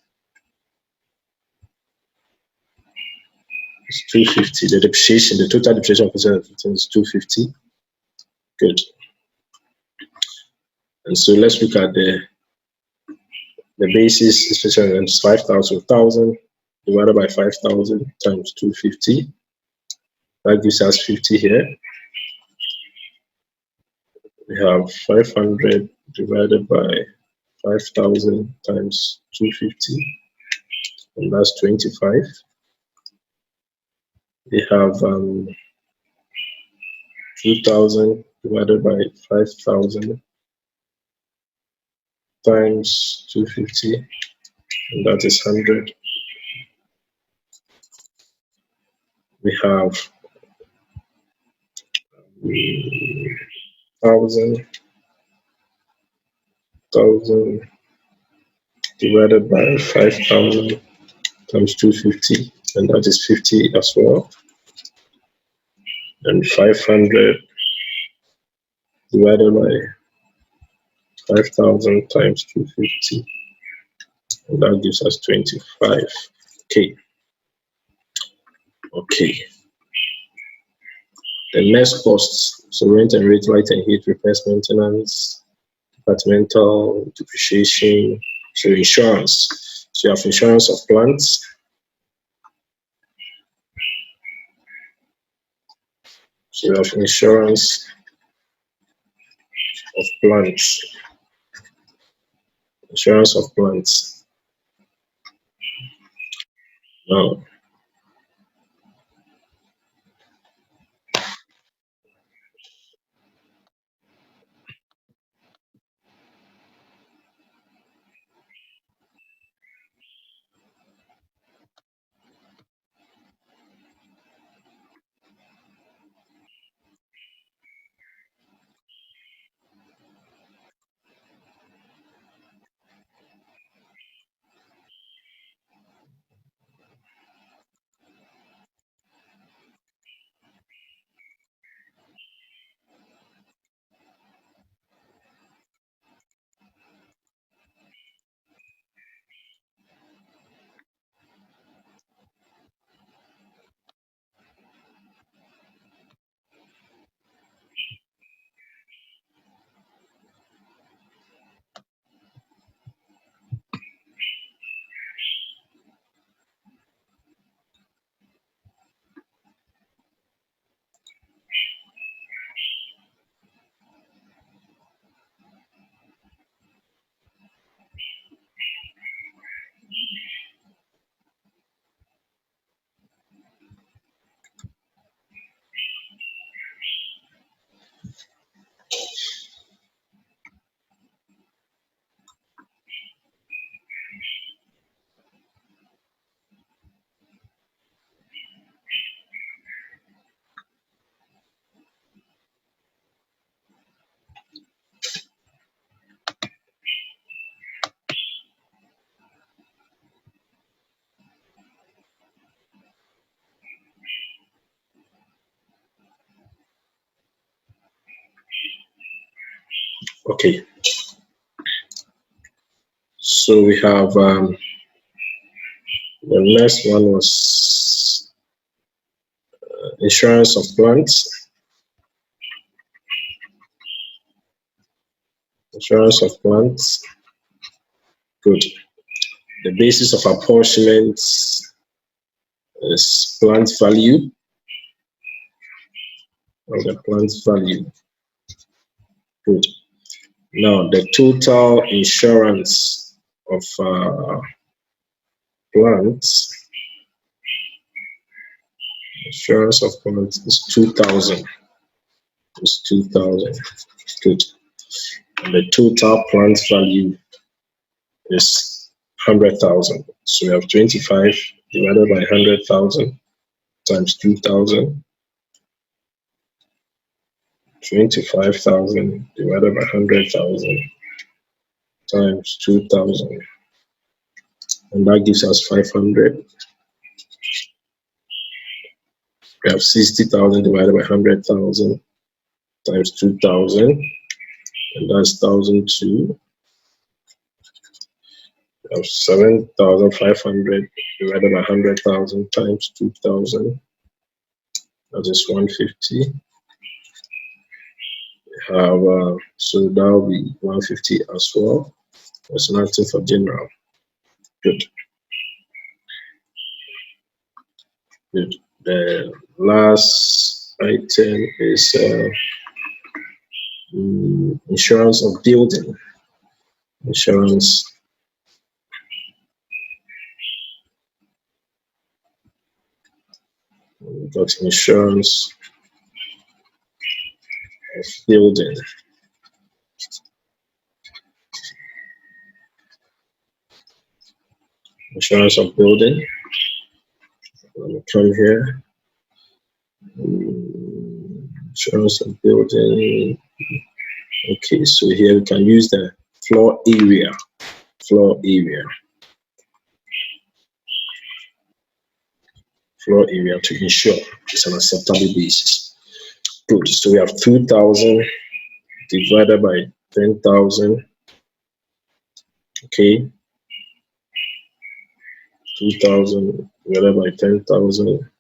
is 250. The depreciation, the total depreciation of fixtures and fittings is 250. Good. And so let's look at the basis, especially 5,000 divided by 5,000 times 250. That gives us 50 here. We have 500 divided by 5,000 times 250, and that's 25. We have 2,000 divided by 5,000 times 250, and that is 100. We have 1,000 divided by 5,000 times 250, and that is 50 as well. And 500 divided by 5,000 times 250, and that gives us 25. Okay. Okay. The next costs, so rent and rate, light and heat, repairs, maintenance, departmental, depreciation, so insurance. So you have insurance of plants. So you have insurance of plants. Insurance of plants. Now, Okay, so we have the next one was insurance of plants. Insurance of plants. Good. The basis of apportionment is plant value. Or the plant value. Good. Now the total insurance of plants. Insurance of plants is 2,000. It's 2,000. Good. And the total plant value is 100,000. So we have 25 divided by 100,000 times 2,000. 25,000 divided by 100,000 times 2,000. And that gives us 500. We have 60,000 divided by 100,000 times 2,000. And that's 1,002. We have 7,500 divided by 100,000 times 2,000. That is 150. We have, so that will be 150 as well. There's nothing for general. Good. Good. The last item is insurance of building. Insurance. We got insurance of building. Insurance of building. Let me come here. Insurance of building. Okay, so here we can use the floor area. Floor area. Floor area to insure. It's an acceptable basis. Good. So we have 2,000 divided by 10,000. Okay. 2,000 divided by 10,000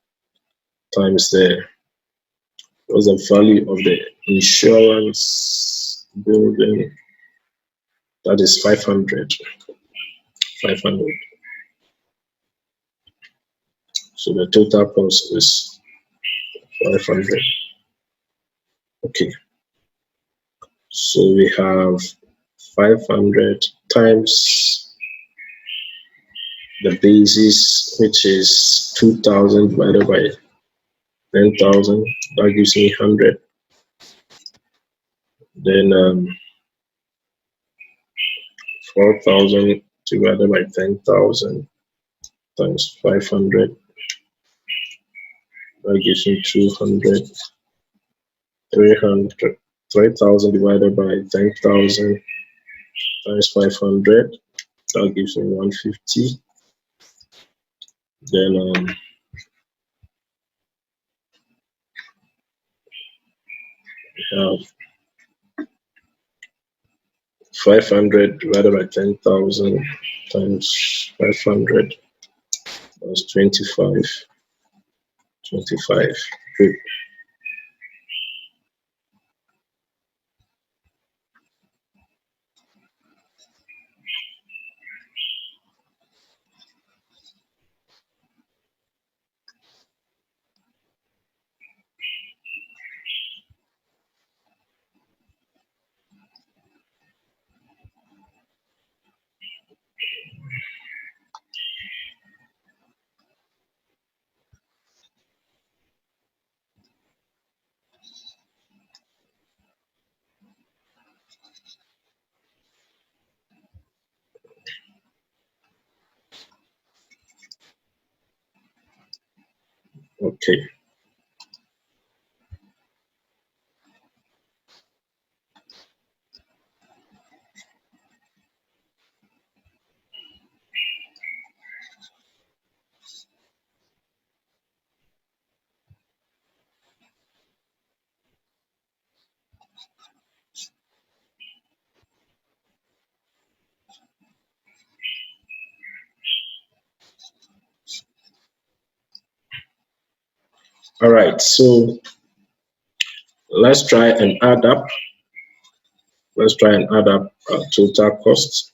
times what's the value of the insurance building? That is 500. 500. So the total cost is 500. Okay. So we have 500 times the basis, which is 2,000 divided by 10,000. That gives me 100. Then 4,000 divided by 10,000 times 500. That gives me 200. 300. 3,000 divided by 10,000 times 500. That gives me 150. Then we have 500 divided by 10,000 times 500. That's 25. 25. Good. Okay. All right, so let's try and add up. Let's try and add up our total cost.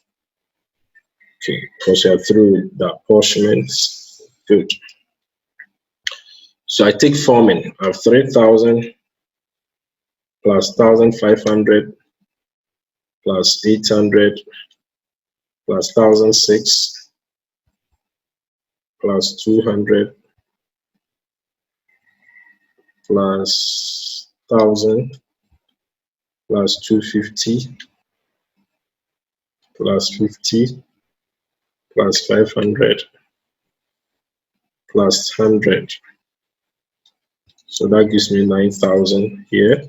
Okay, because you're through the apportionments. Good. So I take forming of 3,000 plus 1,500 plus 800 plus 1,006 plus 200 plus 1,000 plus 250 plus 50 plus 500 plus 100. So that gives me 9,000 here.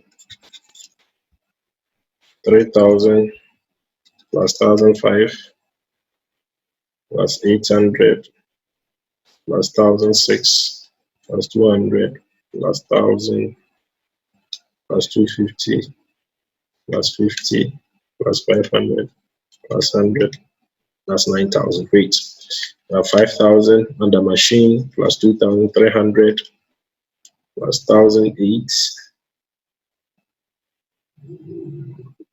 3,000 plus 1,005 plus 800 plus 1,006 plus 200 plus 1,000 plus 250 plus 50 plus 500 plus 100. That's 9,000. Great. Now 5,000 on the machine plus 2,300 plus 1,008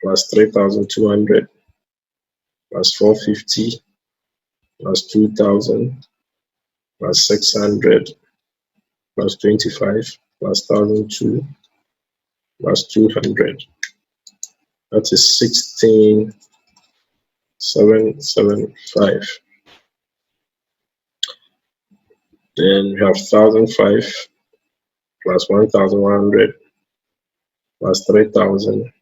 plus 3,200 plus 450 plus 2,000 plus 600 plus 25 plus 1,002 plus 200. That is 16,775. Then we have 1,005 plus 1,100 plus 3,000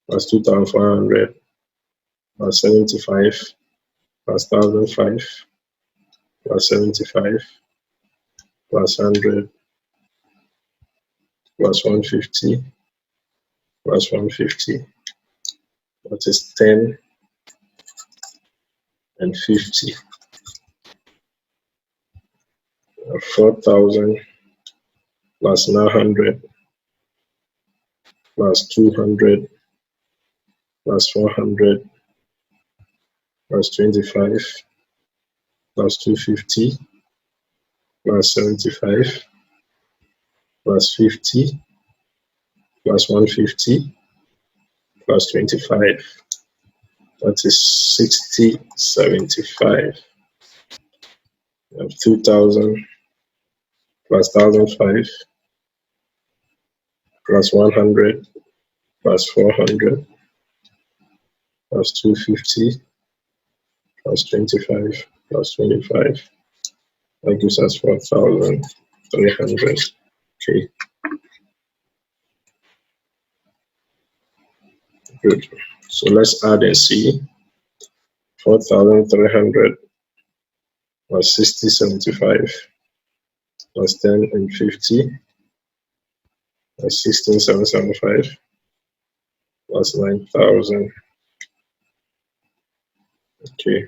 plus 2,400 plus 75 plus 1,005 plus 75 plus 100 plus 150 plus 150. That is 10 and 50. 4,000 plus 900 plus 200 plus 400 plus 25 plus 250 plus 75 plus 50 plus 150 plus 25. That is 6075. 2,000 plus 1,005 plus 100 plus 400 plus 250 plus 25 plus 25. That gives us 4,300. Okay. Good. So let's add and see. 4,300 plus 6075 plus 10 and 50 plus 16,775 plus 9,000. Okay.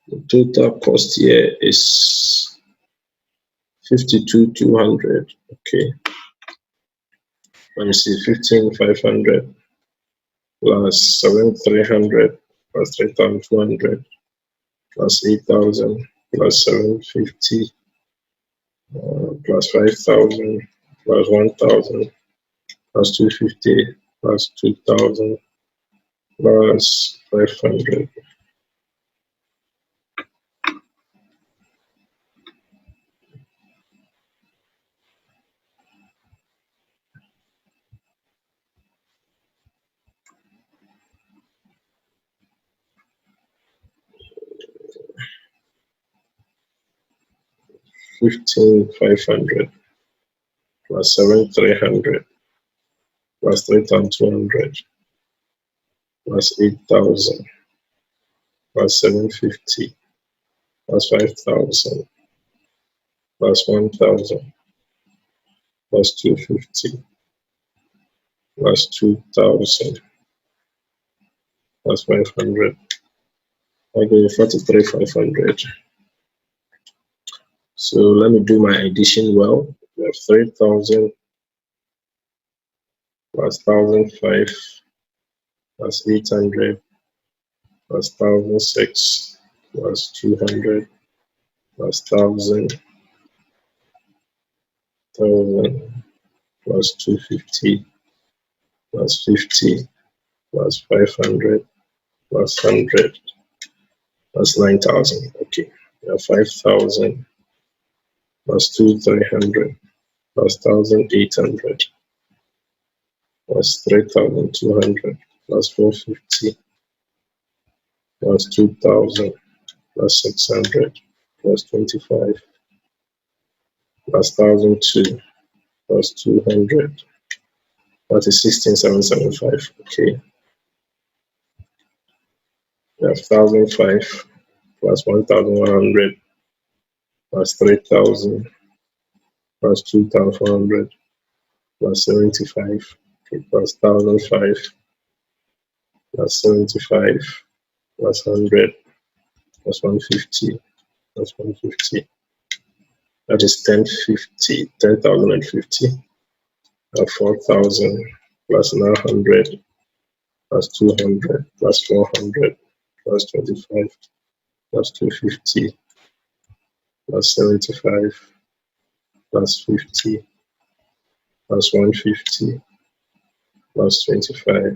The total cost here is 52,200. Okay. Let me see, 15,500 plus 7,300 plus 3,200 plus 8,000 plus 750 plus 5,000 plus 1,000 plus 250 plus 2,000 plus 500. $15,500 plus 7,300 plus 3,200 plus 8,000 plus 750 plus 5,000 plus 1,000 plus 250 plus 2,000 plus 500. I go 43,500. So let me do my addition well. We have 3,000 plus 1,005 plus 800 plus 1,006 plus 200 plus 1,000 plus 250 plus 50 plus 500 plus 100 plus 9,000. Okay, we have 5,000 plus 2,300 plus 1,800 plus 3,200 plus 450 plus 2,000 plus 600 plus 25 plus 1,002 plus 200. That is 16,775. Okay, we have 1,005 plus 1,100 plus 3,000 plus 2,400 plus 75. Okay, plus 1,005 plus 75 plus 100 plus 150 plus 150. That is 10,050. 10,050. 4,000 plus 900 plus 200 plus 400 plus 25 plus 250 plus 75 plus 50 plus 150 plus 25.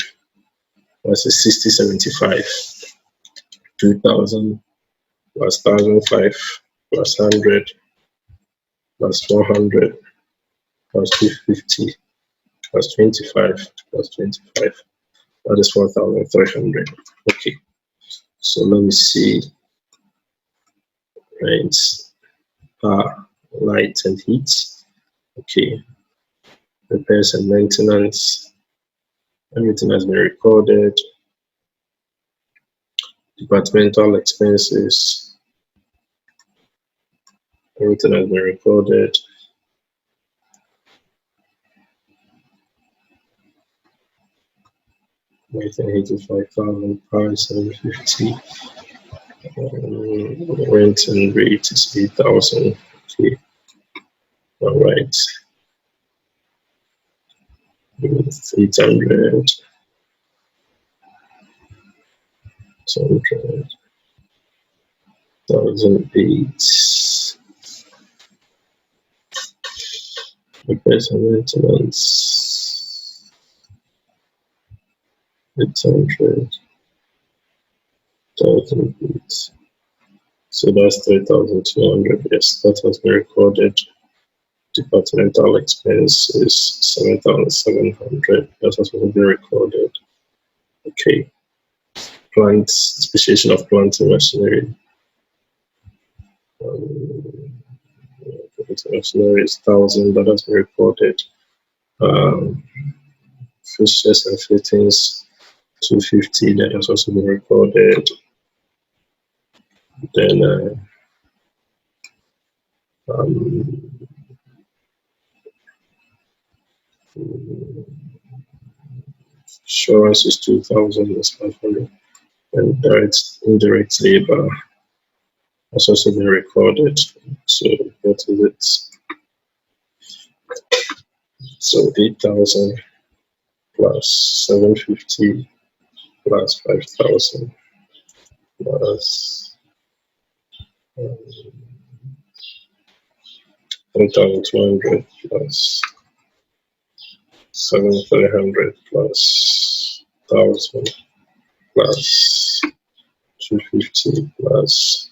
That's 6075. 2,000 plus 1,005 plus 100 plus 400 plus 250 plus 25 plus 25. That is 4,300. Okay, so let me see. Right, power, light, and heat. Okay, repairs and maintenance. Everything has been recorded. Departmental expenses. Everything has been recorded. Lighting 85,000, power 750. Rent and rate is 8,000. Okay, all right. 800. 1,008. Repairs and maintenance. 800. 1,008. So that's 3,200. Yes, that has been recorded. Departmental expenses 7,700. That has also been recorded. Okay. Plant depreciation of plant and machinery. Machinery is 1,000. That has been recorded. Fixtures and fittings 250. That has also been recorded. Then insurance is 2,000. That's 500. And direct indirect labor has also been recorded. So what is it? So 8,000 plus 750 plus 5,000 plus 3,200 plus 7,300 plus 1,000 plus 250 plus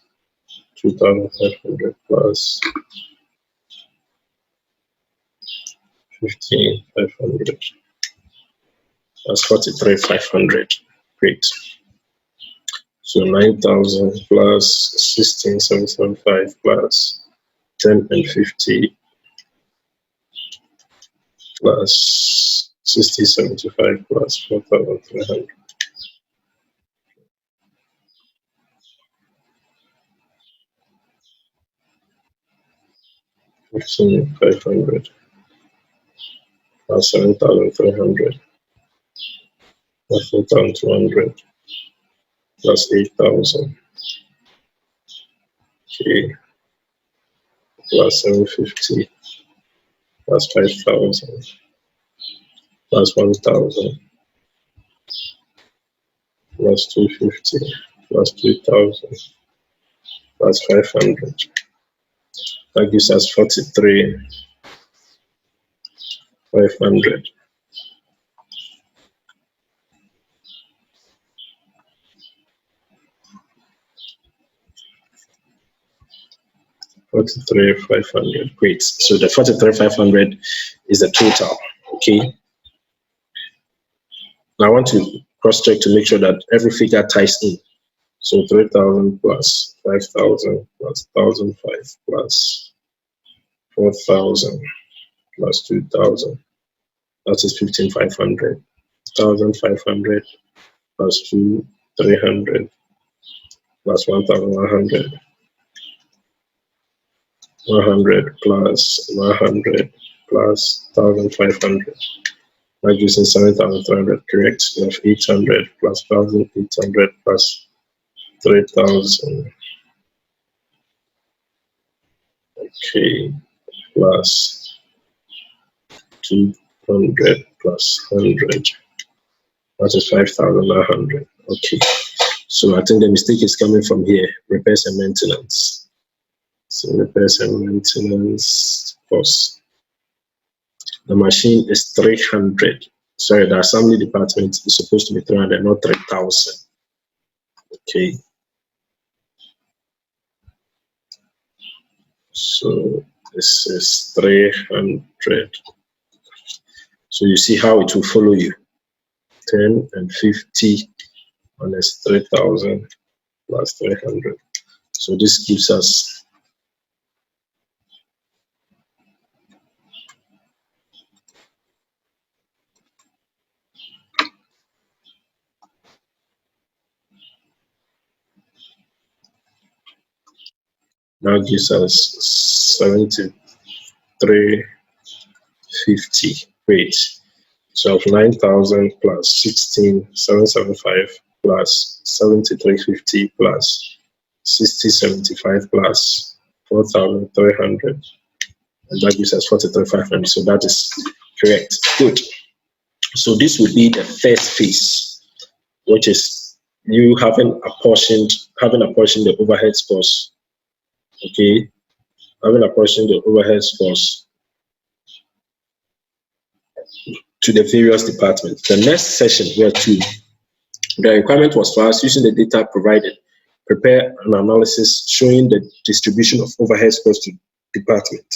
2,500 plus 15,500. That's 43,500. Great. So 9,000 plus 16,775 plus 10 and 50 plus 60,75 plus 4,300. 15,500 plus 7,300 plus 4,200 plus 8,000. Okay. Plus 750 plus 5,000 plus 1,000 plus 250 plus 2,000 plus 500. That gives us 43,500. $43,500. Great. So the 43,500 is the total. Okay. Now I want to cross-check to make sure that every figure ties in. So 3,000 plus 5,000 plus 1,005 plus 4,000 plus 2,000. That is 15,500. 1,500 plus 2,300 plus 1,100. 100 plus 100 plus 1,500. That gives us 7,300, correct? We have 800 plus 1,800 plus 3,000. Okay, plus 200 plus 100. That is 5,900. Okay, so I think the mistake is coming from here, repairs and maintenance. So repairs and maintenance cost. The machine is 300. Sorry, the assembly department is supposed to be 300, not 3,000. Okay. So this is 300. So you see how it will follow you. 10 and 50 minus 3,000 plus 300. So this gives us now gives us 7350. Great. So of 9,000 plus 16,775 plus 7350 plus 6075 plus 4,300, and that gives us 43,500. So that is correct. Good. So this would be the first phase, which is you having apportioned the overhead costs. Okay, having apportioned the overhead costs to the various departments. The next session where the requirement was for us, using the data provided, prepare an analysis showing the distribution of overhead costs to department.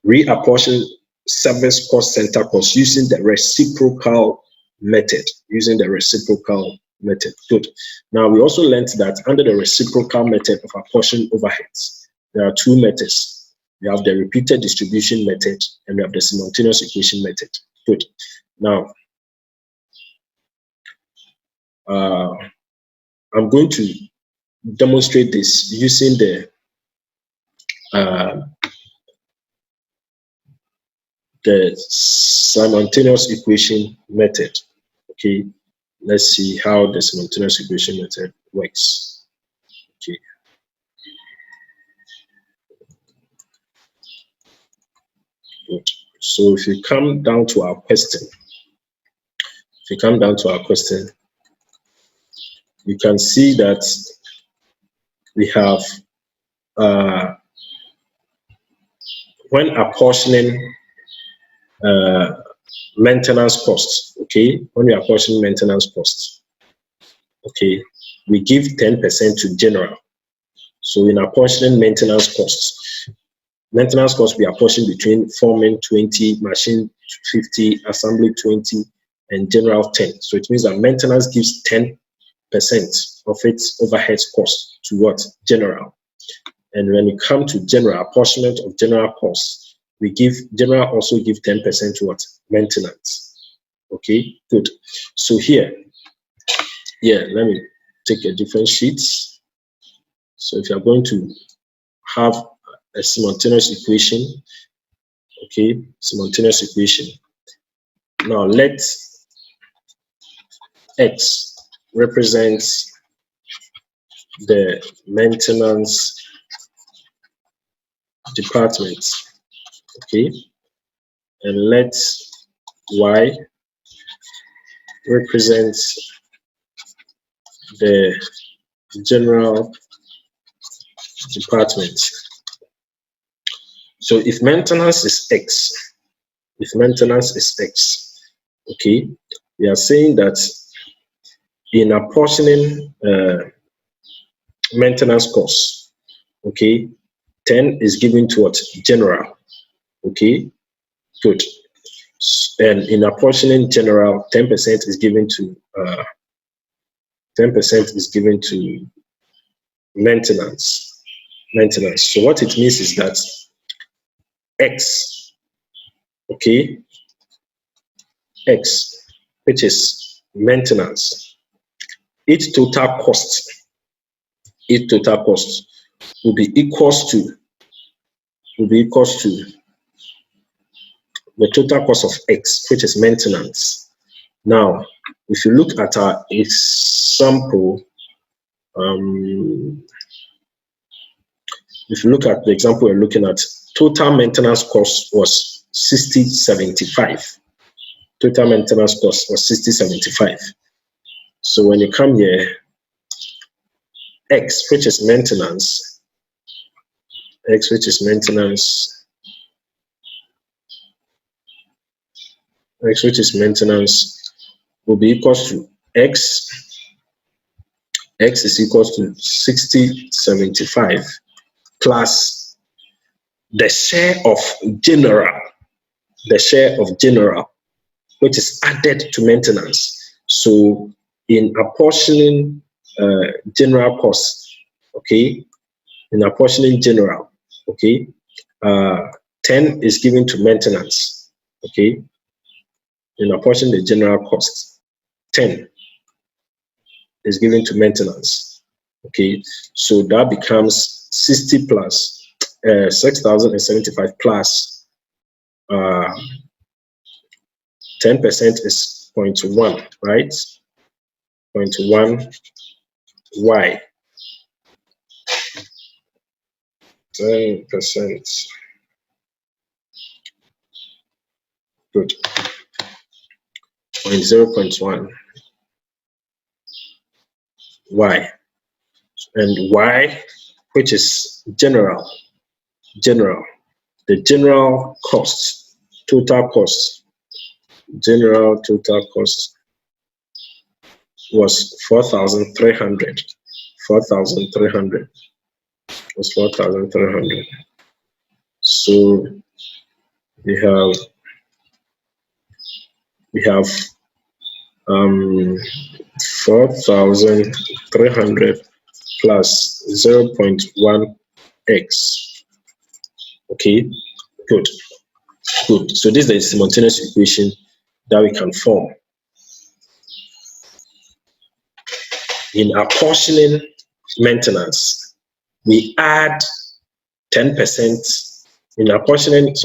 Reapportion service cost center costs using the reciprocal method. Good. Now we also learned that under the reciprocal method of apportioning overheads, there are two methods. We have the repeated distribution method and we have the simultaneous equation method. Good. Now, I'm going to demonstrate this using the simultaneous equation method. Okay, let's see how the simultaneous equation method works. Okay. Good. So if you come down to our question, you can see that we have when apportioning maintenance costs, okay, when we apportion maintenance costs, okay, we give 10% to general. So in apportioning maintenance costs we apportion between foreman 20, machine 50, assembly 20, and general 10. So it means that maintenance gives 10% of its overhead cost to what? General. And when you come to general, apportionment of general costs, general also give 10% to what? Maintenance. Okay, good. So here, let me take a different sheet. So if you're going to have a simultaneous equation, okay, simultaneous equation. Now let X represent the maintenance department, okay, and let Y represent the general department. So if maintenance is X, okay, we are saying that in apportioning maintenance costs, okay, 10 is given to what? General, okay, good. And in apportioning general, 10% is given to 10% is given to maintenance. So what it means is that X, okay, X, which is maintenance, its total cost will be equals to the total cost of X, which is maintenance. Now, if you look at our example, if you look at the example we're looking at, total maintenance cost was 6075. Total maintenance cost was 6075. So when you come here, X, which is maintenance, will be equals to X is equals to 6075 plus the share of general, which is added to maintenance. So in apportioning general costs, okay, okay, 10 is given to maintenance, okay, in apportioning the general cost, 10 is given to maintenance, okay, so that becomes 60 plus 6075 plus 10% is 0.1, right? 0.1 Y. 10%. Good. 0.1 Y. And Y, which is general. The general cost, total cost was 4,300. 4,300 was 4,300. So we have 4,300 plus 0.1x. Okay, good. So this is the simultaneous equation that we can form. In apportioning maintenance, we add 10%. In apportioning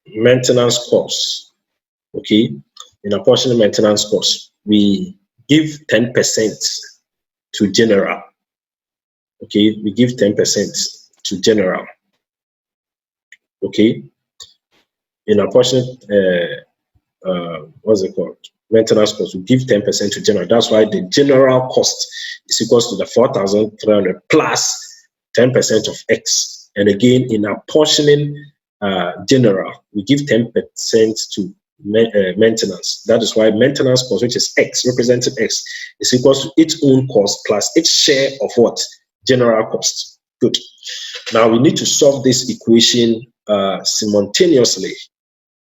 maintenance costs, okay, in apportioning maintenance costs, we give 10% to general. Okay, we give 10% to general. Okay, in apportioning what's it called? Maintenance cost, we give 10% to general. That's why the general cost is equals to the 4,300 plus 10% of X. And again, in apportioning general, we give 10% to maintenance. That is why maintenance cost, which is X, representing X, is equals to its own cost plus its share of what? General cost. Good. Now we need to solve this equation simultaneously.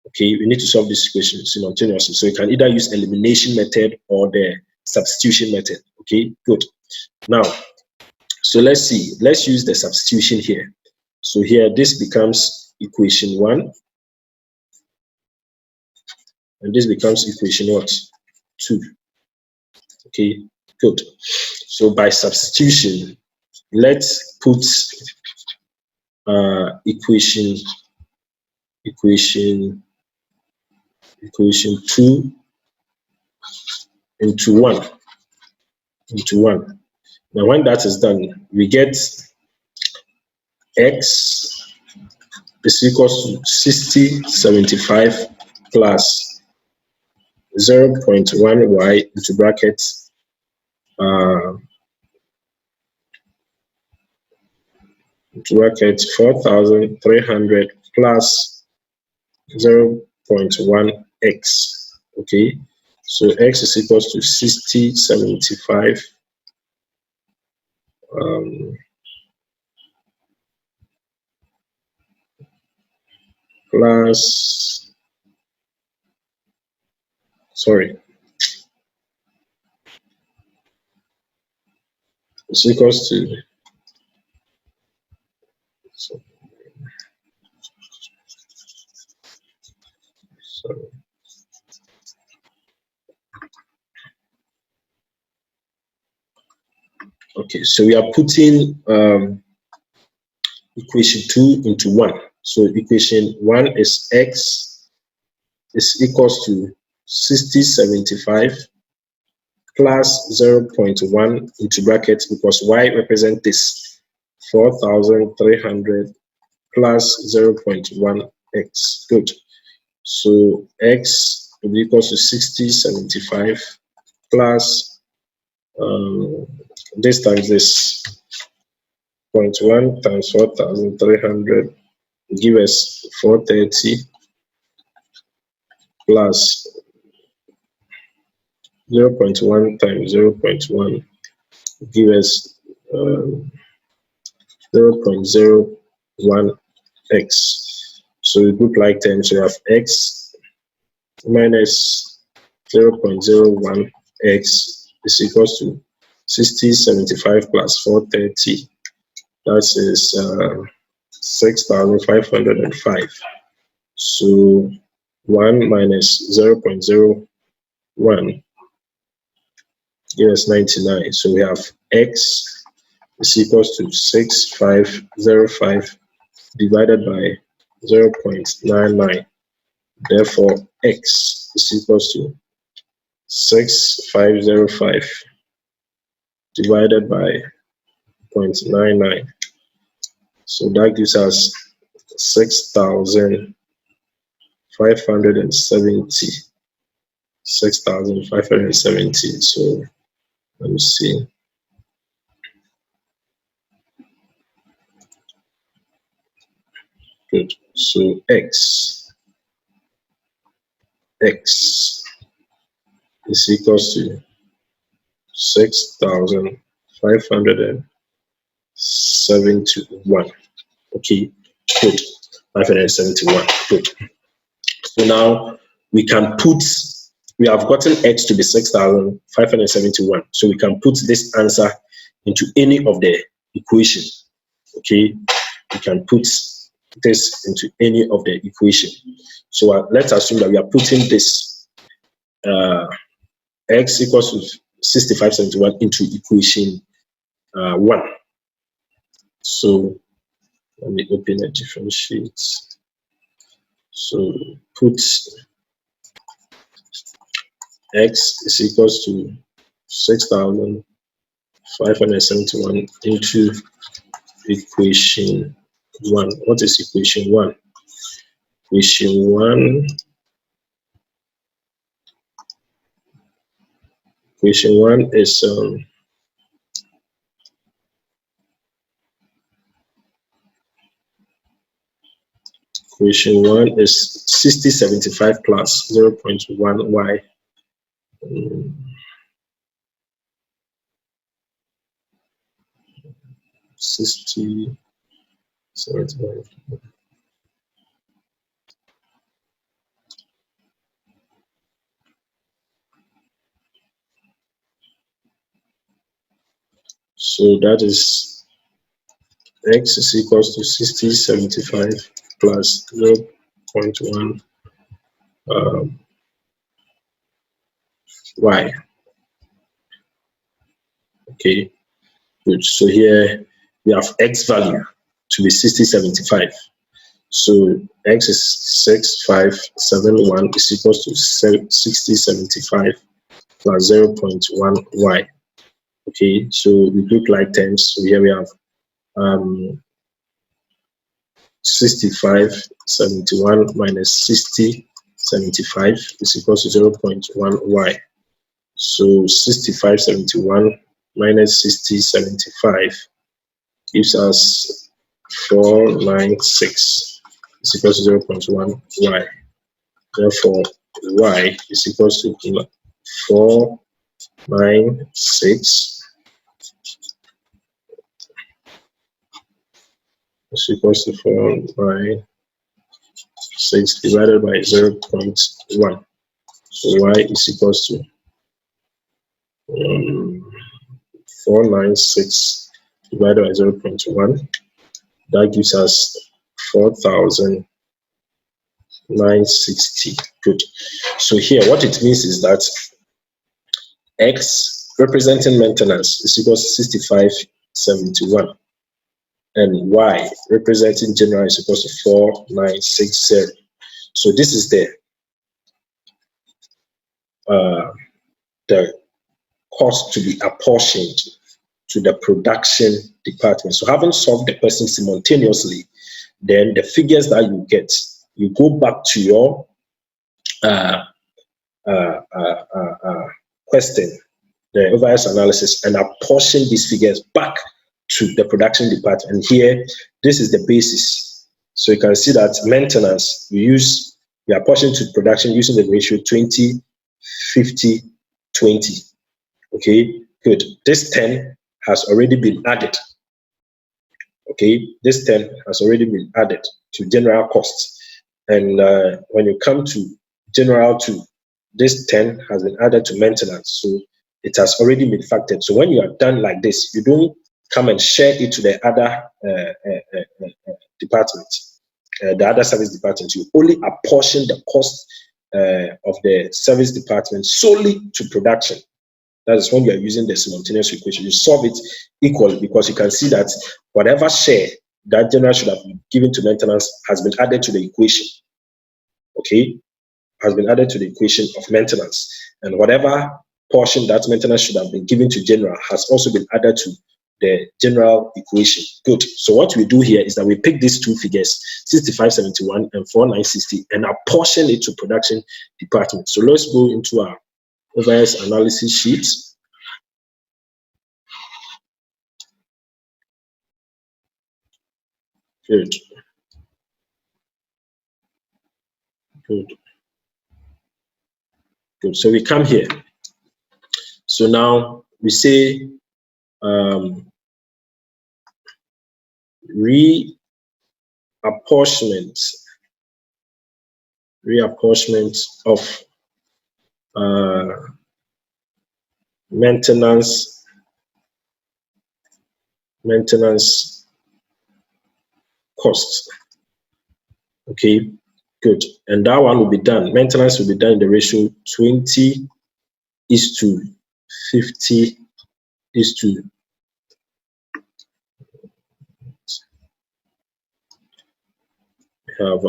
Okay, we need to solve this equation simultaneously. So you can either use elimination method or the substitution method. Okay, good. Now, so let's see. Let's use the substitution here. So here, this becomes equation 1. And this becomes equation what? 2. Okay, good. So by substitution, let's put equation 2 into 1. Now when that is done, we get x is equals to 6075 plus 0.1y into brackets into brackets 4300 plus 0.1x. Okay, so x is equals to 6075 plus, sorry, is equals to, sorry, okay, so we are putting equation 2 into 1. So equation 1 is x is equals to 6075 plus 0.1 into brackets, because y represent this 4300 plus 0.1x. Good. So x will be equals to 6075 plus this times this 0.1 times 4300 give us 430 plus 0.1 times 0.1 give us 0.01x. So we group like terms, we have x minus 0.01x is equals to 6075 plus 430. That is 6505. So 1 minus 0.01 gives us 99. So we have x is equals to 6505 divided by 0.99. Therefore, x is equals to 6505 divided by 0.99. So that gives us 6,570. 6,570. So let me see. Good. So x is equals to 6,571. Okay, good. 571. Good. So now we can put, we have gotten x to be 6,571. So we can put this answer into any of the equation. Okay, we can put this into any of the equation. So let's assume that we are putting this x equals to 6571 into equation 1. So let me open a different sheet. So put x is equals to 6,571 into equation 1. What is equation 1? Equation 1. Equation 1 is equation 1 is 6075 plus 0.1y. 6075. So that is x is equals to 6075 plus 0.1 y. Okay, good. So here we have x value to be 6075. So x is 6571 is equals to 6075 plus 0.1 y. Okay, so we group like terms. So here we have 6571 minus 6075 is equals to 0.1y. So 6571 minus 6075 gives us 496 is equals to 0.1y. Therefore, y is equals to 496 is equals to 496 divided by 0.1. So y is equals to 496 divided by 0.1. That gives us 4,960. Good. So here, what it means is that X representing maintenance is equal to 6571, and Y representing general is equal to 4,960. So this is the cost to be apportioned to the production department. So having solved the question simultaneously, then the figures that you get, you go back to your question, the overhead analysis, and apportion these figures back to the production department. And here, this is the basis. So you can see that maintenance, we apportion to production using the ratio 20, 50, 20. Okay, good. This 10 has already been added. Okay, this 10 has already been added to general costs. And when you come to general 2, this 10 has been added to maintenance. So it has already been factored. So when you are done like this, you don't come and share it to the other department, the other service department. You only apportion the cost of the service department solely to production. That is when you are using the simultaneous equation. You solve it equally because you can see that whatever share that general should have been given to maintenance has been added to the equation. Okay, has been added to the equation of maintenance, and whatever portion that maintenance should have been given to general has also been added to the general equation. Good. So what we do here is that we pick these two figures, 6571 and 4960, and apportion it to production department. So let's go into our overhead analysis sheet. Good. Good. Good. So we come here. So now we say reapportionment of maintenance costs. Okay, good. And that one will be done. Maintenance will be done in the ratio 20 is to 50 is to have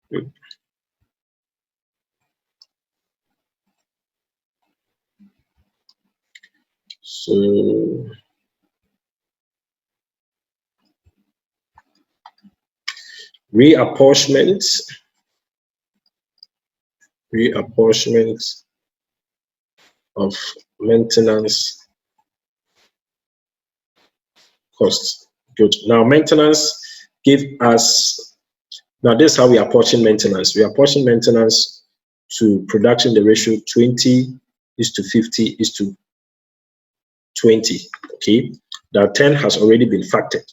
good. So reapportionment of maintenance costs. Good. Now maintenance give us, now this is how we apportion maintenance. We apportion maintenance to production, the ratio 20 is to 50 is to 20. Okay. Now 10 has already been factored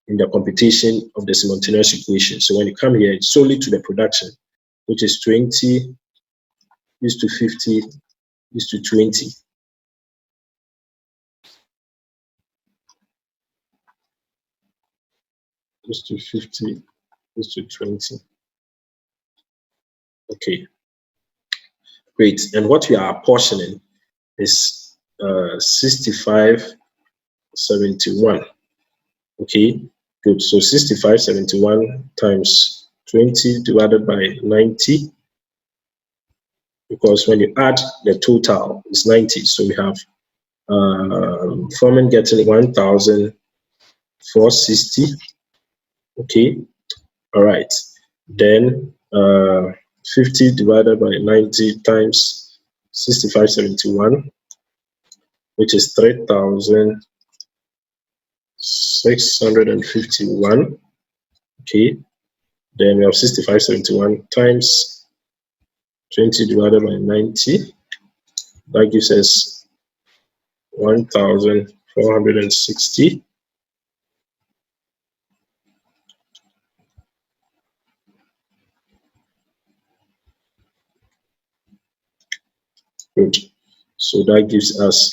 in the computation of the simultaneous equation. So when you come here, it's solely to the production, which is 20 is to 50 is to 20. Is to 50 is to 20. Okay, great. And what we are apportioning is 6571. Okay, good. So 6571 times 20 divided by 90, because when you add the total, it's 90. So we have Foreman getting 1,460. Okay, all right. Then 50 divided by 90 times 6571, which is 3,651. Okay, then we have 6571 times 20 divided by 90. That gives us 1,460. Good. So that gives us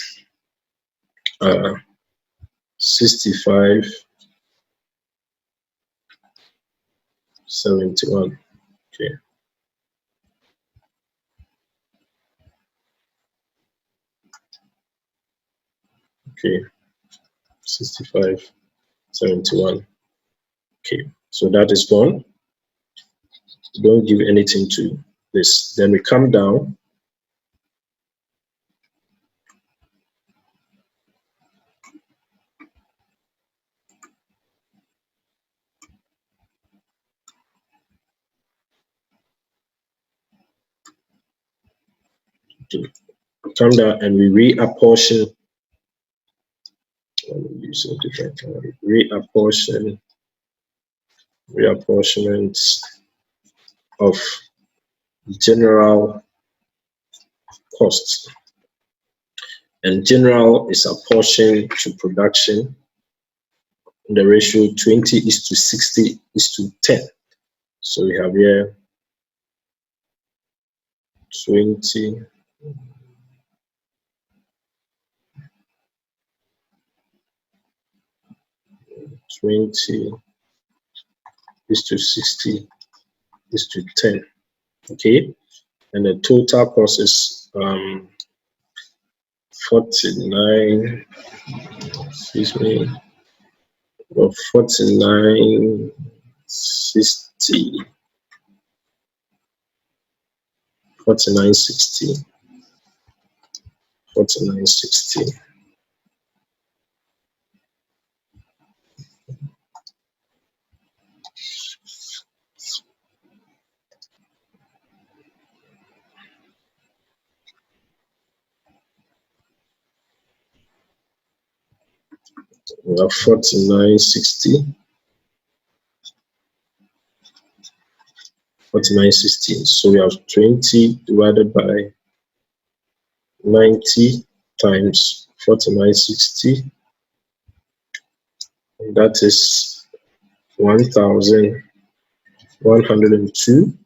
6571. Okay. Okay. 6571. Okay. So that is gone. Don't give anything to this. Then we come down. Come down and we reapportion. Use a different reapportionment of general costs. And general is apportioned to production in the ratio 20:60:10. So we have here 20 20:60:10. Okay, and the total cost is 49. Excuse me. 4960. 4960. 4960. We have 4960. 4960. So we have 20 divided by 90 times 4960. And that is 1,102.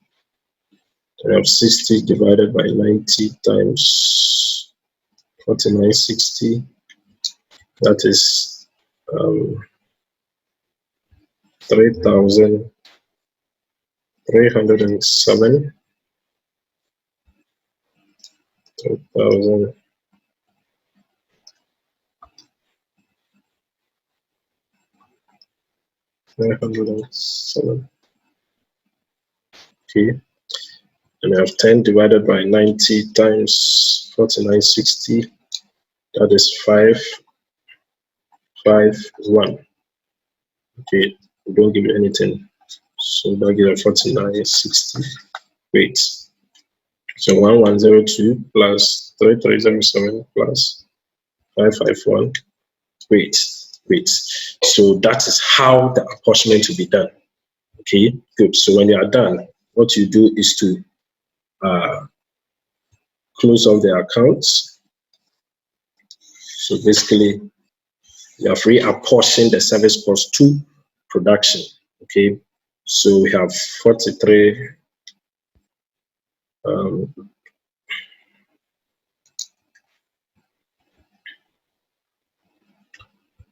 We have 60 divided by 90 times 4960. That is 3,307. 3,307. Okay. And we have 10 divided by 90 times 4960. That is 551. Okay, we don't give it anything. So that gives 4960. Wait. So 1102 plus 3307 plus 551. Wait. So that is how the apportionment will be done. Okay, good. So when you are done, what you do is to close off the accounts. So basically, you have reapportioned the service cost to production. Okay, so we have 43.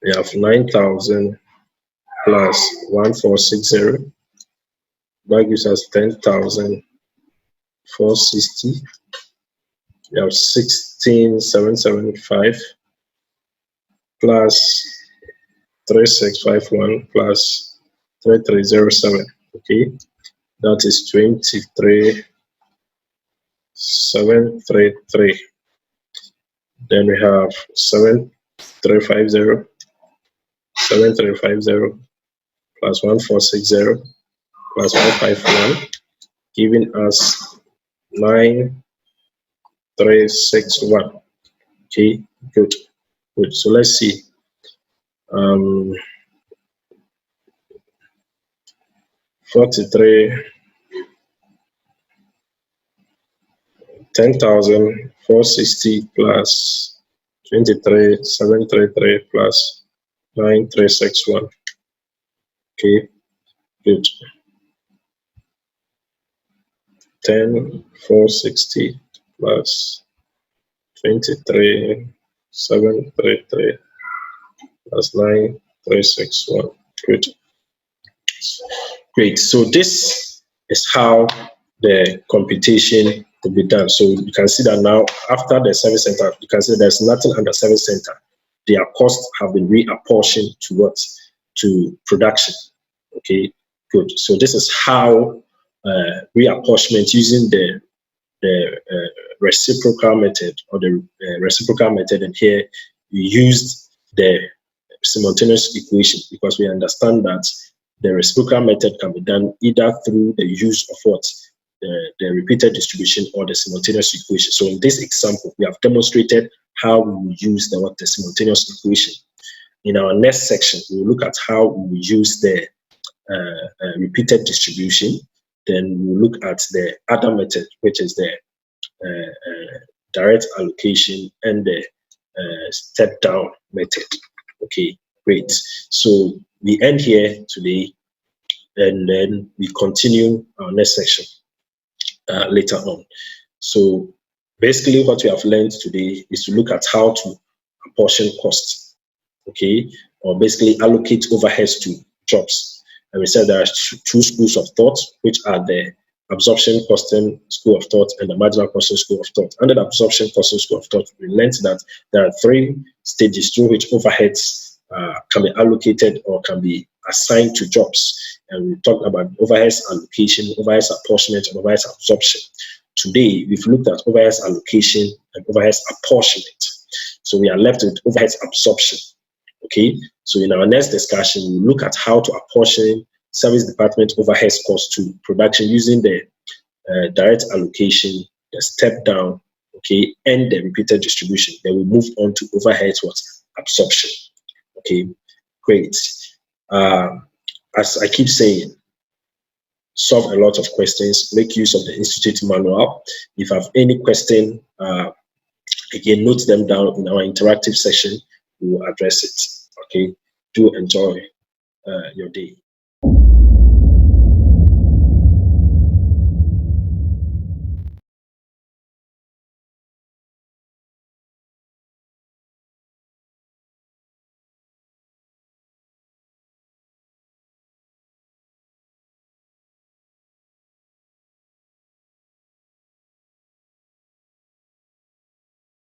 We have 9,000 plus 1,460. That gives us 10,460. We have 16,775 plus 3651 plus 3307. Okay, that is 23,733. Then we have 7350 plus 1460 plus 151, giving us 9361. Okay, good. So let's see. 43, 10,460 plus 23,733 plus 9361. Okay, good. 10,460 plus 23,733 plus 9361. Good. Great. So this is how the computation to be done. So you can see that now after the service center, you can see there's nothing under service center. Their costs have been reapportioned to what? To production. Okay, good. So this is how reapportionment using the reciprocal method, or the reciprocal method, and here we used the simultaneous equation, because we understand that the reciprocal method can be done either through the use of what? The repeated distribution or the simultaneous equation. So in this example, we have demonstrated how we will use the simultaneous equation. In our next section, we will look at how we will use the repeated distribution. Then we will look at the other method, which is the direct allocation and the step down method. Okay, great. So we end here today, and then we continue our next section later on. So basically what we have learned today is to look at how to apportion costs, okay, or basically allocate overheads to jobs. And we said there are two schools of thought, which are the absorption costing school of thought and the marginal costing school of thought. Under the absorption costing school of thought, we learned that there are three stages through which overheads can be allocated or can be assigned to jobs. And we talked about overheads allocation, overheads apportionment, and overheads absorption. Today, we've looked at overheads allocation and overheads apportionment. So we are left with overheads absorption. Okay, so in our next discussion, we'll look at how to apportion service department overheads costs to production using the direct allocation, the step down, okay, and the repeated distribution. Then we move on to overheads absorption. Okay, great. As I keep saying, solve a lot of questions, make use of the Institute manual. If you have any question, again, note them down in our interactive session. We will address it. Okay, do enjoy your day.